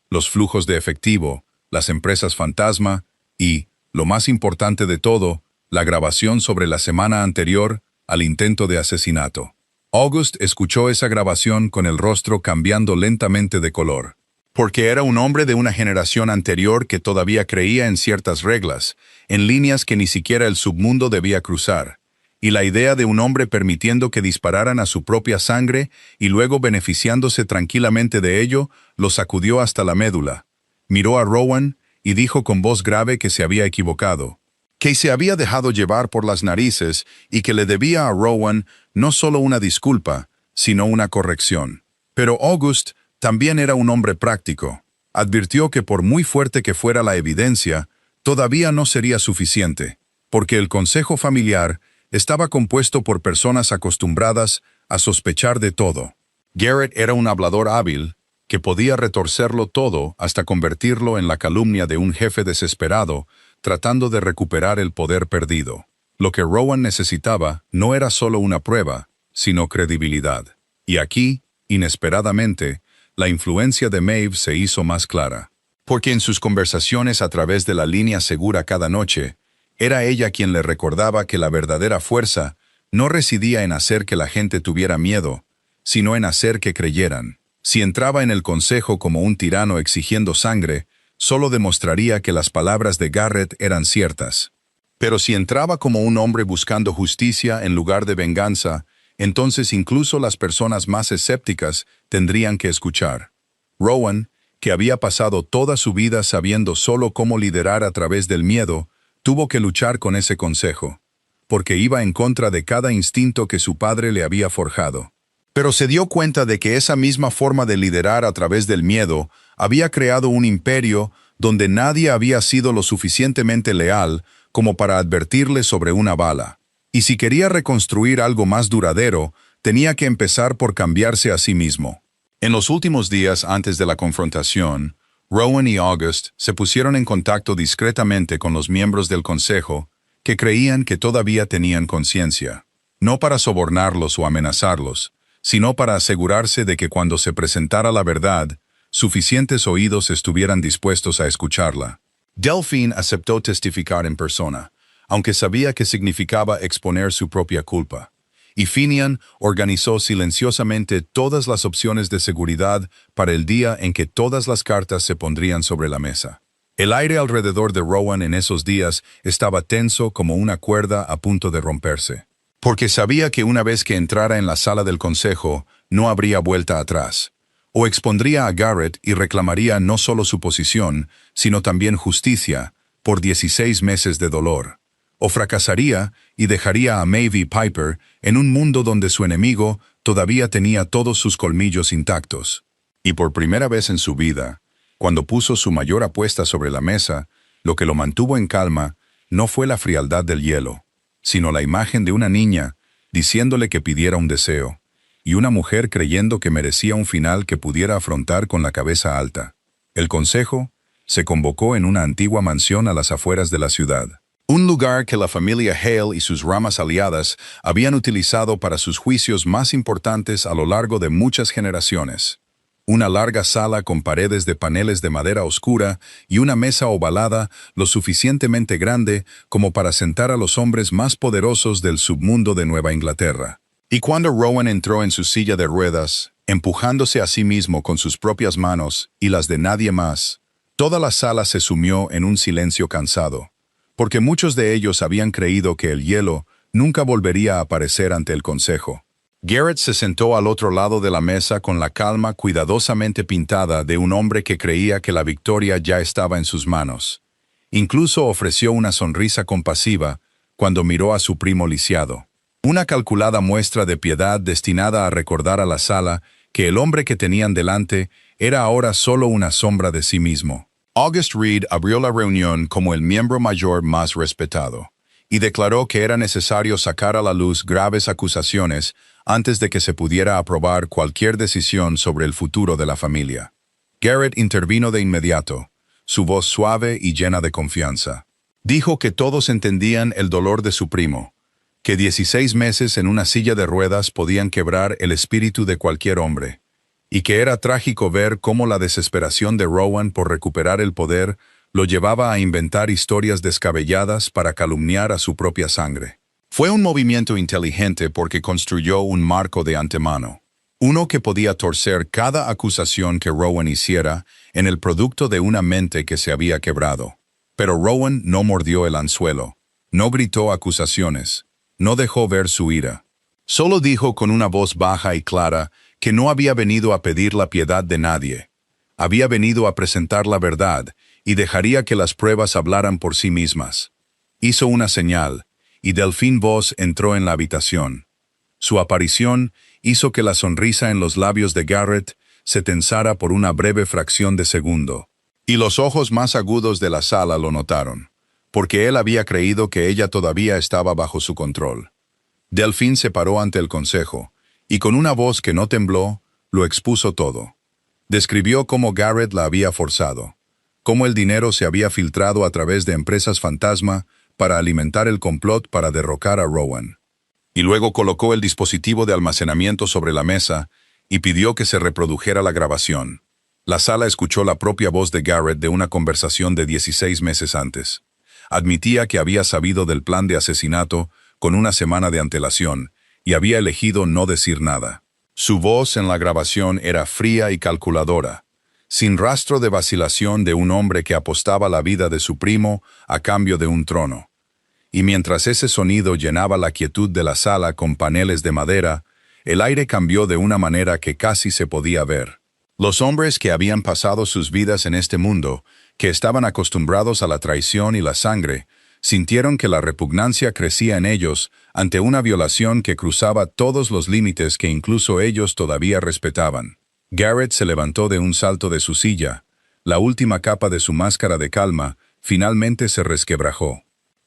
Los flujos de efectivo, las empresas fantasma y, lo más importante de todo, la grabación sobre la semana anterior al intento de asesinato. August escuchó esa grabación con el rostro cambiando lentamente de color. Porque era un hombre de una generación anterior que todavía creía en ciertas reglas, en líneas que ni siquiera el submundo debía cruzar, y la idea de un hombre permitiendo que dispararan a su propia sangre y luego beneficiándose tranquilamente de ello, lo sacudió hasta la médula. Miró a Rowan y dijo con voz grave que se había equivocado, que se había dejado llevar por las narices y que le debía a Rowan no solo una disculpa, sino una corrección. Pero August también era un hombre práctico. Advirtió que por muy fuerte que fuera la evidencia, todavía no sería suficiente, porque el consejo familiar estaba compuesto por personas acostumbradas a sospechar de todo. Garrett era un hablador hábil que podía retorcerlo todo hasta convertirlo en la calumnia de un jefe desesperado tratando de recuperar el poder perdido. Lo que Rowan necesitaba no era solo una prueba, sino credibilidad. Y aquí, inesperadamente, la influencia de Maeve se hizo más clara. Porque en sus conversaciones a través de la línea segura cada noche, era ella quien le recordaba que la verdadera fuerza no residía en hacer que la gente tuviera miedo, sino en hacer que creyeran. Si entraba en el consejo como un tirano exigiendo sangre, solo demostraría que las palabras de Garrett eran ciertas. Pero si entraba como un hombre buscando justicia en lugar de venganza, entonces incluso las personas más escépticas tendrían que escuchar. Rowan, que había pasado toda su vida sabiendo solo cómo liderar a través del miedo, tuvo que luchar con ese consejo, porque iba en contra de cada instinto que su padre le había forjado. Pero se dio cuenta de que esa misma forma de liderar a través del miedo había creado un imperio donde nadie había sido lo suficientemente leal como para advertirle sobre una bala. Y si quería reconstruir algo más duradero, tenía que empezar por cambiarse a sí mismo. En los últimos días antes de la confrontación, Rowan y August se pusieron en contacto discretamente con los miembros del consejo que creían que todavía tenían conciencia, no para sobornarlos o amenazarlos, sino para asegurarse de que cuando se presentara la verdad, suficientes oídos estuvieran dispuestos a escucharla. Delphine aceptó testificar en persona, aunque sabía que significaba exponer su propia culpa. Y Finian organizó silenciosamente todas las opciones de seguridad para el día en que todas las cartas se pondrían sobre la mesa. El aire alrededor de Rowan en esos días estaba tenso como una cuerda a punto de romperse, porque sabía que una vez que entrara en la sala del consejo, no habría vuelta atrás. O expondría a Garrett y reclamaría no solo su posición, sino también justicia, por 16 meses de dolor. O fracasaría y dejaría a Maeve y Piper en un mundo donde su enemigo todavía tenía todos sus colmillos intactos. Y por primera vez en su vida, cuando puso su mayor apuesta sobre la mesa, lo que lo mantuvo en calma no fue la frialdad del hielo, sino la imagen de una niña diciéndole que pidiera un deseo, y una mujer creyendo que merecía un final que pudiera afrontar con la cabeza alta. El consejo se convocó en una antigua mansión a las afueras de la ciudad. Un lugar que la familia Hale y sus ramas aliadas habían utilizado para sus juicios más importantes a lo largo de muchas generaciones. Una larga sala con paredes de paneles de madera oscura y una mesa ovalada lo suficientemente grande como para sentar a los hombres más poderosos del submundo de Nueva Inglaterra. Y cuando Rowan entró en su silla de ruedas, empujándose a sí mismo con sus propias manos y las de nadie más, toda la sala se sumió en un silencio cansado, porque muchos de ellos habían creído que el hielo nunca volvería a aparecer ante el consejo. Garrett se sentó al otro lado de la mesa con la calma cuidadosamente pintada de un hombre que creía que la victoria ya estaba en sus manos. Incluso ofreció una sonrisa compasiva cuando miró a su primo lisiado. Una calculada muestra de piedad destinada a recordar a la sala que el hombre que tenían delante era ahora solo una sombra de sí mismo. August Reed abrió la reunión como el miembro mayor más respetado y declaró que era necesario sacar a la luz graves acusaciones antes de que se pudiera aprobar cualquier decisión sobre el futuro de la familia. Garrett intervino de inmediato, su voz suave y llena de confianza. Dijo que todos entendían el dolor de su primo, que 16 meses en una silla de ruedas podían quebrar el espíritu de cualquier hombre, y que era trágico ver cómo la desesperación de Rowan por recuperar el poder lo llevaba a inventar historias descabelladas para calumniar a su propia sangre. Fue un movimiento inteligente porque construyó un marco de antemano, uno que podía torcer cada acusación que Rowan hiciera en el producto de una mente que se había quebrado. Pero Rowan no mordió el anzuelo, no gritó acusaciones, no dejó ver su ira. Solo dijo con una voz baja y clara que no había venido a pedir la piedad de nadie. Había venido a presentar la verdad y dejaría que las pruebas hablaran por sí mismas. Hizo una señal, y Delphine Voss entró en la habitación. Su aparición hizo que la sonrisa en los labios de Garrett se tensara por una breve fracción de segundo, y los ojos más agudos de la sala lo notaron, porque él había creído que ella todavía estaba bajo su control. Delphine se paró ante el consejo, y con una voz que no tembló, lo expuso todo. Describió cómo Garrett la había forzado, cómo el dinero se había filtrado a través de empresas fantasma para alimentar el complot para derrocar a Rowan. Y luego colocó el dispositivo de almacenamiento sobre la mesa y pidió que se reprodujera la grabación. La sala escuchó la propia voz de Garrett de una conversación de 16 meses antes. Admitía que había sabido del plan de asesinato con una semana de antelación y había elegido no decir nada. Su voz en la grabación era fría y calculadora, sin rastro de vacilación de un hombre que apostaba la vida de su primo a cambio de un trono. Y mientras ese sonido llenaba la quietud de la sala con paneles de madera, el aire cambió de una manera que casi se podía ver. Los hombres que habían pasado sus vidas en este mundo, que estaban acostumbrados a la traición y la sangre, sintieron que la repugnancia crecía en ellos ante una violación que cruzaba todos los límites que incluso ellos todavía respetaban. Garrett se levantó de un salto de su silla. La última capa de su máscara de calma finalmente se resquebrajó.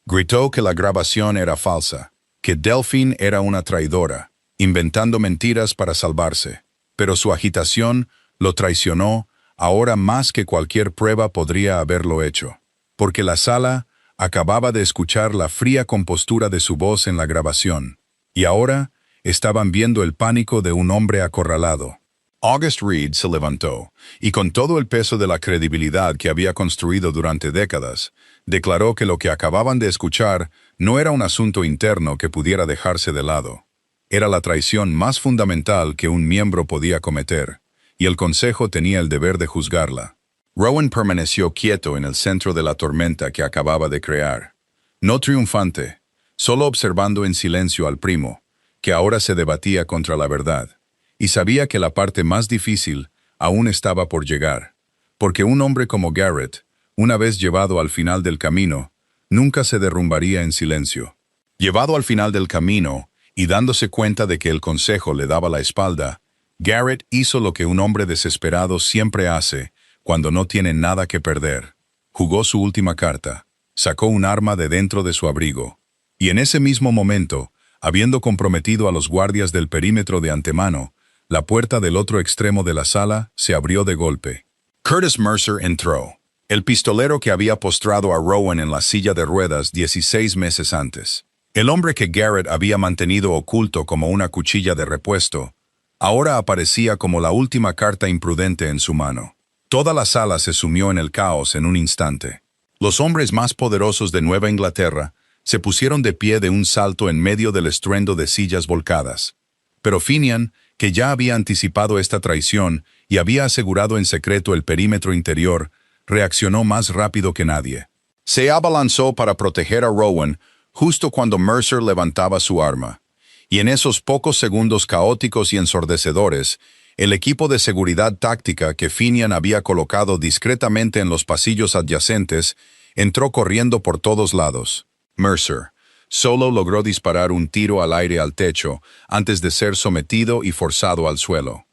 Gritó que la grabación era falsa, que Delphine era una traidora, inventando mentiras para salvarse. Pero su agitación lo traicionó ahora más que cualquier prueba podría haberlo hecho, porque la sala acababa de escuchar la fría compostura de su voz en la grabación, y ahora estaban viendo el pánico de un hombre acorralado. August Reed se levantó, y con todo el peso de la credibilidad que había construido durante décadas, declaró que lo que acababan de escuchar no era un asunto interno que pudiera dejarse de lado. Era la traición más fundamental que un miembro podía cometer, y el Consejo tenía el deber de juzgarla. Rowan permaneció quieto en el centro de la tormenta que acababa de crear, no triunfante, solo observando en silencio al primo, que ahora se debatía contra la verdad. Y sabía que la parte más difícil aún estaba por llegar, porque un hombre como Garrett, una vez llevado al final del camino, nunca se derrumbaría en silencio. Llevado al final del camino y dándose cuenta de que el Consejo le daba la espalda, Garrett hizo lo que un hombre desesperado siempre hace cuando no tiene nada que perder. Jugó su última carta, sacó un arma de dentro de su abrigo, y en ese mismo momento, habiendo comprometido a los guardias del perímetro de antemano, la puerta del otro extremo de la sala se abrió de golpe. Curtis Mercer entró, el pistolero que había postrado a Rowan en la silla de ruedas 16 meses antes. El hombre que Garrett había mantenido oculto como una cuchilla de repuesto, ahora aparecía como la última carta imprudente en su mano. Toda la sala se sumió en el caos en un instante. Los hombres más poderosos de Nueva Inglaterra se pusieron de pie de un salto en medio del estruendo de sillas volcadas. Pero Finian, que ya había anticipado esta traición y había asegurado en secreto el perímetro interior, reaccionó más rápido que nadie. Se abalanzó para proteger a Rowan justo cuando Mercer levantaba su arma. Y en esos pocos segundos caóticos y ensordecedores, el equipo de seguridad táctica que Finian había colocado discretamente en los pasillos adyacentes entró corriendo por todos lados. Mercer solo logró disparar un tiro al aire al techo antes de ser sometido y forzado al suelo,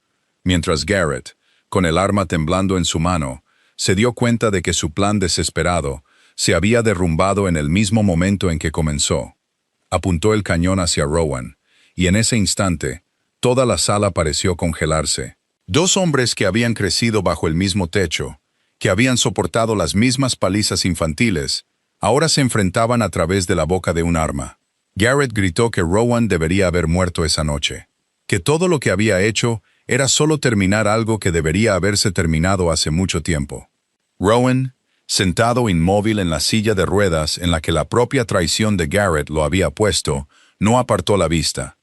mientras Garrett, con el arma temblando en su mano, se dio cuenta de que su plan desesperado se había derrumbado en el mismo momento en que comenzó. Apuntó el cañón hacia Rowan, y en ese instante, toda la sala pareció congelarse. Dos hombres que habían crecido bajo el mismo techo, que habían soportado las mismas palizas infantiles, ahora se enfrentaban a través de la boca de un arma. Garrett gritó que Rowan debería haber muerto esa noche, que todo lo que había hecho era solo terminar algo que debería haberse terminado hace mucho tiempo. Rowan, sentado inmóvil en la silla de ruedas en la que la propia traición de Garrett lo había puesto, no apartó la vista.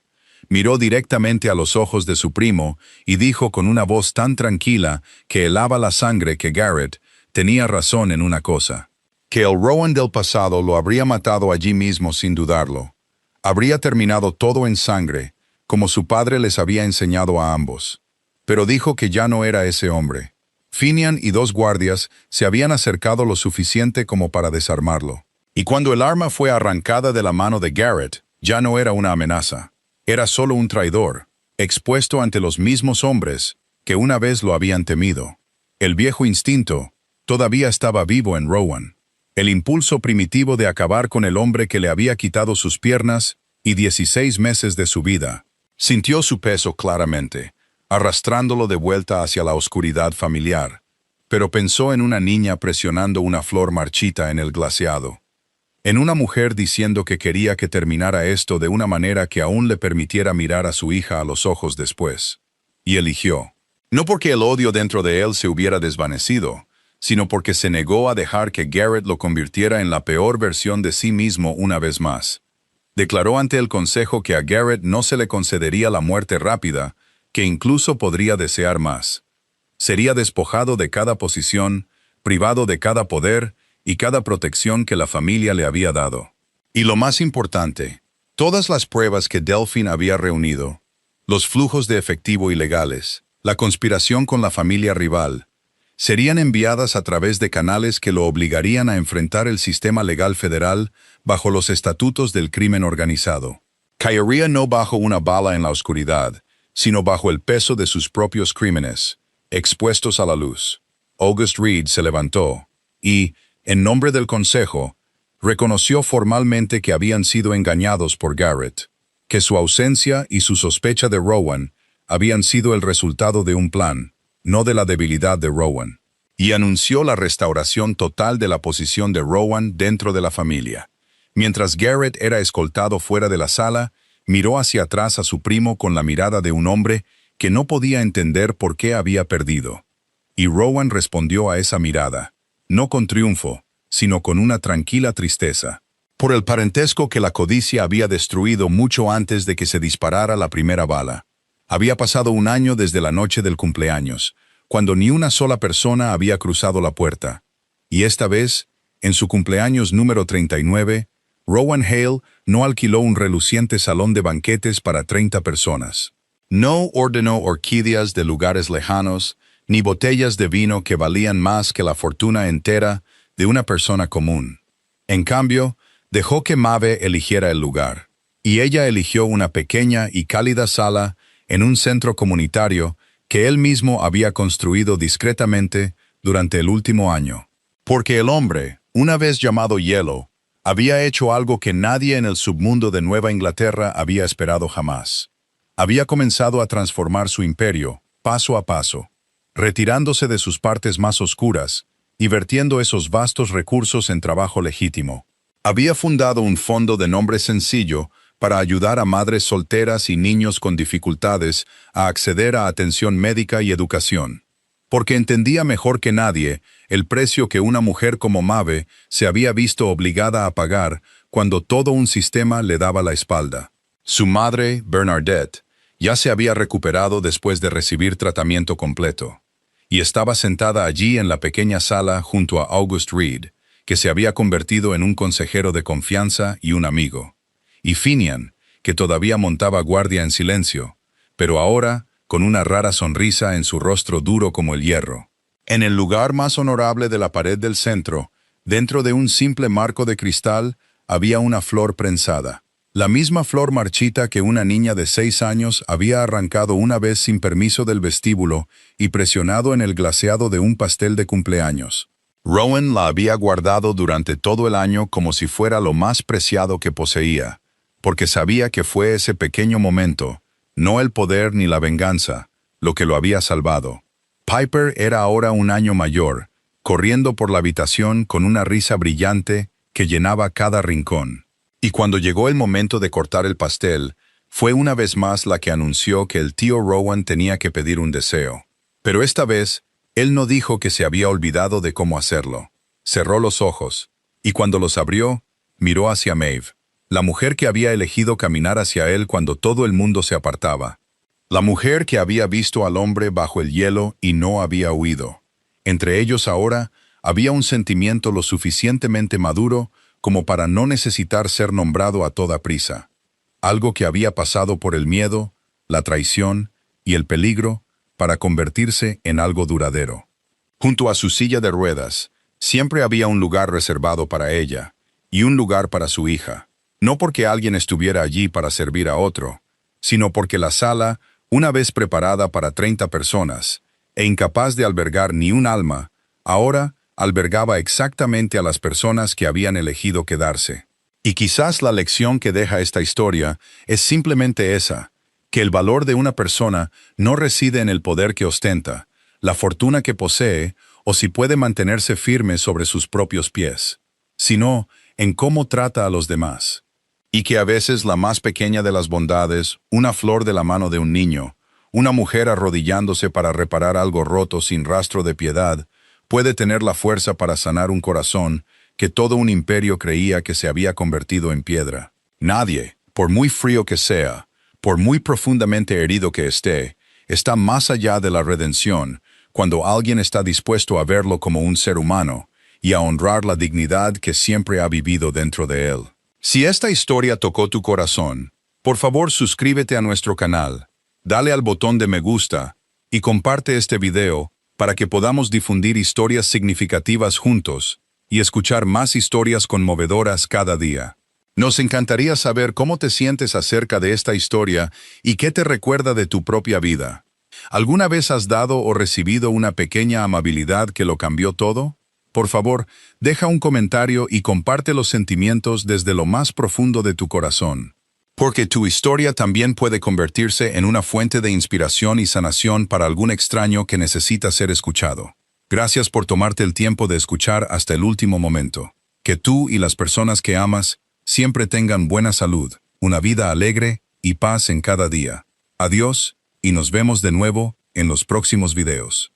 Miró directamente a los ojos de su primo y dijo con una voz tan tranquila que helaba la sangre que Garrett tenía razón en una cosa. Que el Rowan del pasado lo habría matado allí mismo sin dudarlo. Habría terminado todo en sangre, como su padre les había enseñado a ambos. Pero dijo que ya no era ese hombre. Finian y 2 guardias se habían acercado lo suficiente como para desarmarlo. Y cuando el arma fue arrancada de la mano de Garrett, ya no era una amenaza. Era solo un traidor, expuesto ante los mismos hombres que una vez lo habían temido. El viejo instinto todavía estaba vivo en Rowan. El impulso primitivo de acabar con el hombre que le había quitado sus piernas y 16 meses de su vida. Sintió su peso claramente, arrastrándolo de vuelta hacia la oscuridad familiar, pero pensó en una niña presionando una flor marchita en el glaseado, en una mujer diciendo que quería que terminara esto de una manera que aún le permitiera mirar a su hija a los ojos después. Y eligió. No porque el odio dentro de él se hubiera desvanecido, sino porque se negó a dejar que Garrett lo convirtiera en la peor versión de sí mismo una vez más. Declaró ante el consejo que a Garrett no se le concedería la muerte rápida, que incluso podría desear más. Sería despojado de cada posición, privado de cada poder y cada protección que la familia le había dado. Y lo más importante, todas las pruebas que Delphine había reunido, los flujos de efectivo ilegales, la conspiración con la familia rival, serían enviadas a través de canales que lo obligarían a enfrentar el sistema legal federal bajo los estatutos del crimen organizado. Caería no bajo una bala en la oscuridad, sino bajo el peso de sus propios crímenes, expuestos a la luz. August Reed se levantó y, en nombre del consejo, reconoció formalmente que habían sido engañados por Garrett, que su ausencia y su sospecha de Rowan habían sido el resultado de un plan, no de la debilidad de Rowan, y anunció la restauración total de la posición de Rowan dentro de la familia. Mientras Garrett era escoltado fuera de la sala, miró hacia atrás a su primo con la mirada de un hombre que no podía entender por qué había perdido. Y Rowan respondió a esa mirada, no con triunfo, sino con una tranquila tristeza, por el parentesco que la codicia había destruido mucho antes de que se disparara la primera bala. Había pasado un año desde la noche del cumpleaños, cuando ni una sola persona había cruzado la puerta. Y esta vez, en su cumpleaños número 39, Rowan Hale no alquiló un reluciente salón de banquetes para 30 personas. No ordenó orquídeas de lugares lejanos, ni botellas de vino que valían más que la fortuna entera de una persona común. En cambio, dejó que Maeve eligiera el lugar, y ella eligió una pequeña y cálida sala en un centro comunitario que él mismo había construido discretamente durante el último año. Porque el hombre, una vez llamado Hielo, había hecho algo que nadie en el submundo de Nueva Inglaterra había esperado jamás. Había comenzado a transformar su imperio, paso a paso, retirándose de sus partes más oscuras y vertiendo esos vastos recursos en trabajo legítimo. Había fundado un fondo de nombre sencillo para ayudar a madres solteras y niños con dificultades a acceder a atención médica y educación, porque entendía mejor que nadie el precio que una mujer como Maeve se había visto obligada a pagar cuando todo un sistema le daba la espalda. Su madre, Bernadette, ya se había recuperado después de recibir tratamiento completo, y estaba sentada allí en la pequeña sala junto a August Reed, que se había convertido en un consejero de confianza y un amigo, y Finian, que todavía montaba guardia en silencio, pero ahora con una rara sonrisa en su rostro duro como el hierro. En el lugar más honorable de la pared del centro, dentro de un simple marco de cristal, había una flor prensada. La misma flor marchita que una niña de 6 años había arrancado una vez sin permiso del vestíbulo y presionado en el glaseado de un pastel de cumpleaños. Rowan la había guardado durante todo el año como si fuera lo más preciado que poseía, porque sabía que fue ese pequeño momento, no el poder ni la venganza, lo que lo había salvado. Piper era ahora un año mayor, corriendo por la habitación con una risa brillante que llenaba cada rincón. Y cuando llegó el momento de cortar el pastel, fue una vez más la que anunció que el tío Rowan tenía que pedir un deseo. Pero esta vez, él no dijo que se había olvidado de cómo hacerlo. Cerró los ojos, y cuando los abrió, miró hacia Maeve, la mujer que había elegido caminar hacia él cuando todo el mundo se apartaba. La mujer que había visto al hombre bajo el hielo y no había huido. Entre ellos ahora había un sentimiento lo suficientemente maduro como para no necesitar ser nombrado a toda prisa. Algo que había pasado por el miedo, la traición y el peligro para convertirse en algo duradero. Junto a su silla de ruedas, siempre había un lugar reservado para ella y un lugar para su hija. No porque alguien estuviera allí para servir a otro, sino porque la sala, una vez preparada para 30 personas, e incapaz de albergar ni un alma, ahora albergaba exactamente a las personas que habían elegido quedarse. Y quizás la lección que deja esta historia es simplemente esa, que el valor de una persona no reside en el poder que ostenta, la fortuna que posee o si puede mantenerse firme sobre sus propios pies, sino en cómo trata a los demás. Y que a veces la más pequeña de las bondades, una flor de la mano de un niño, una mujer arrodillándose para reparar algo roto sin rastro de piedad, puede tener la fuerza para sanar un corazón que todo un imperio creía que se había convertido en piedra. Nadie, por muy frío que sea, por muy profundamente herido que esté, está más allá de la redención cuando alguien está dispuesto a verlo como un ser humano y a honrar la dignidad que siempre ha vivido dentro de él. Si esta historia tocó tu corazón, por favor suscríbete a nuestro canal, dale al botón de me gusta y comparte este video para que podamos difundir historias significativas juntos y escuchar más historias conmovedoras cada día. Nos encantaría saber cómo te sientes acerca de esta historia y qué te recuerda de tu propia vida. ¿Alguna vez has dado o recibido una pequeña amabilidad que lo cambió todo? Por favor, deja un comentario y comparte los sentimientos desde lo más profundo de tu corazón. Porque tu historia también puede convertirse en una fuente de inspiración y sanación para algún extraño que necesita ser escuchado. Gracias por tomarte el tiempo de escuchar hasta el último momento. Que tú y las personas que amas siempre tengan buena salud, una vida alegre y paz en cada día. Adiós, y nos vemos de nuevo en los próximos videos.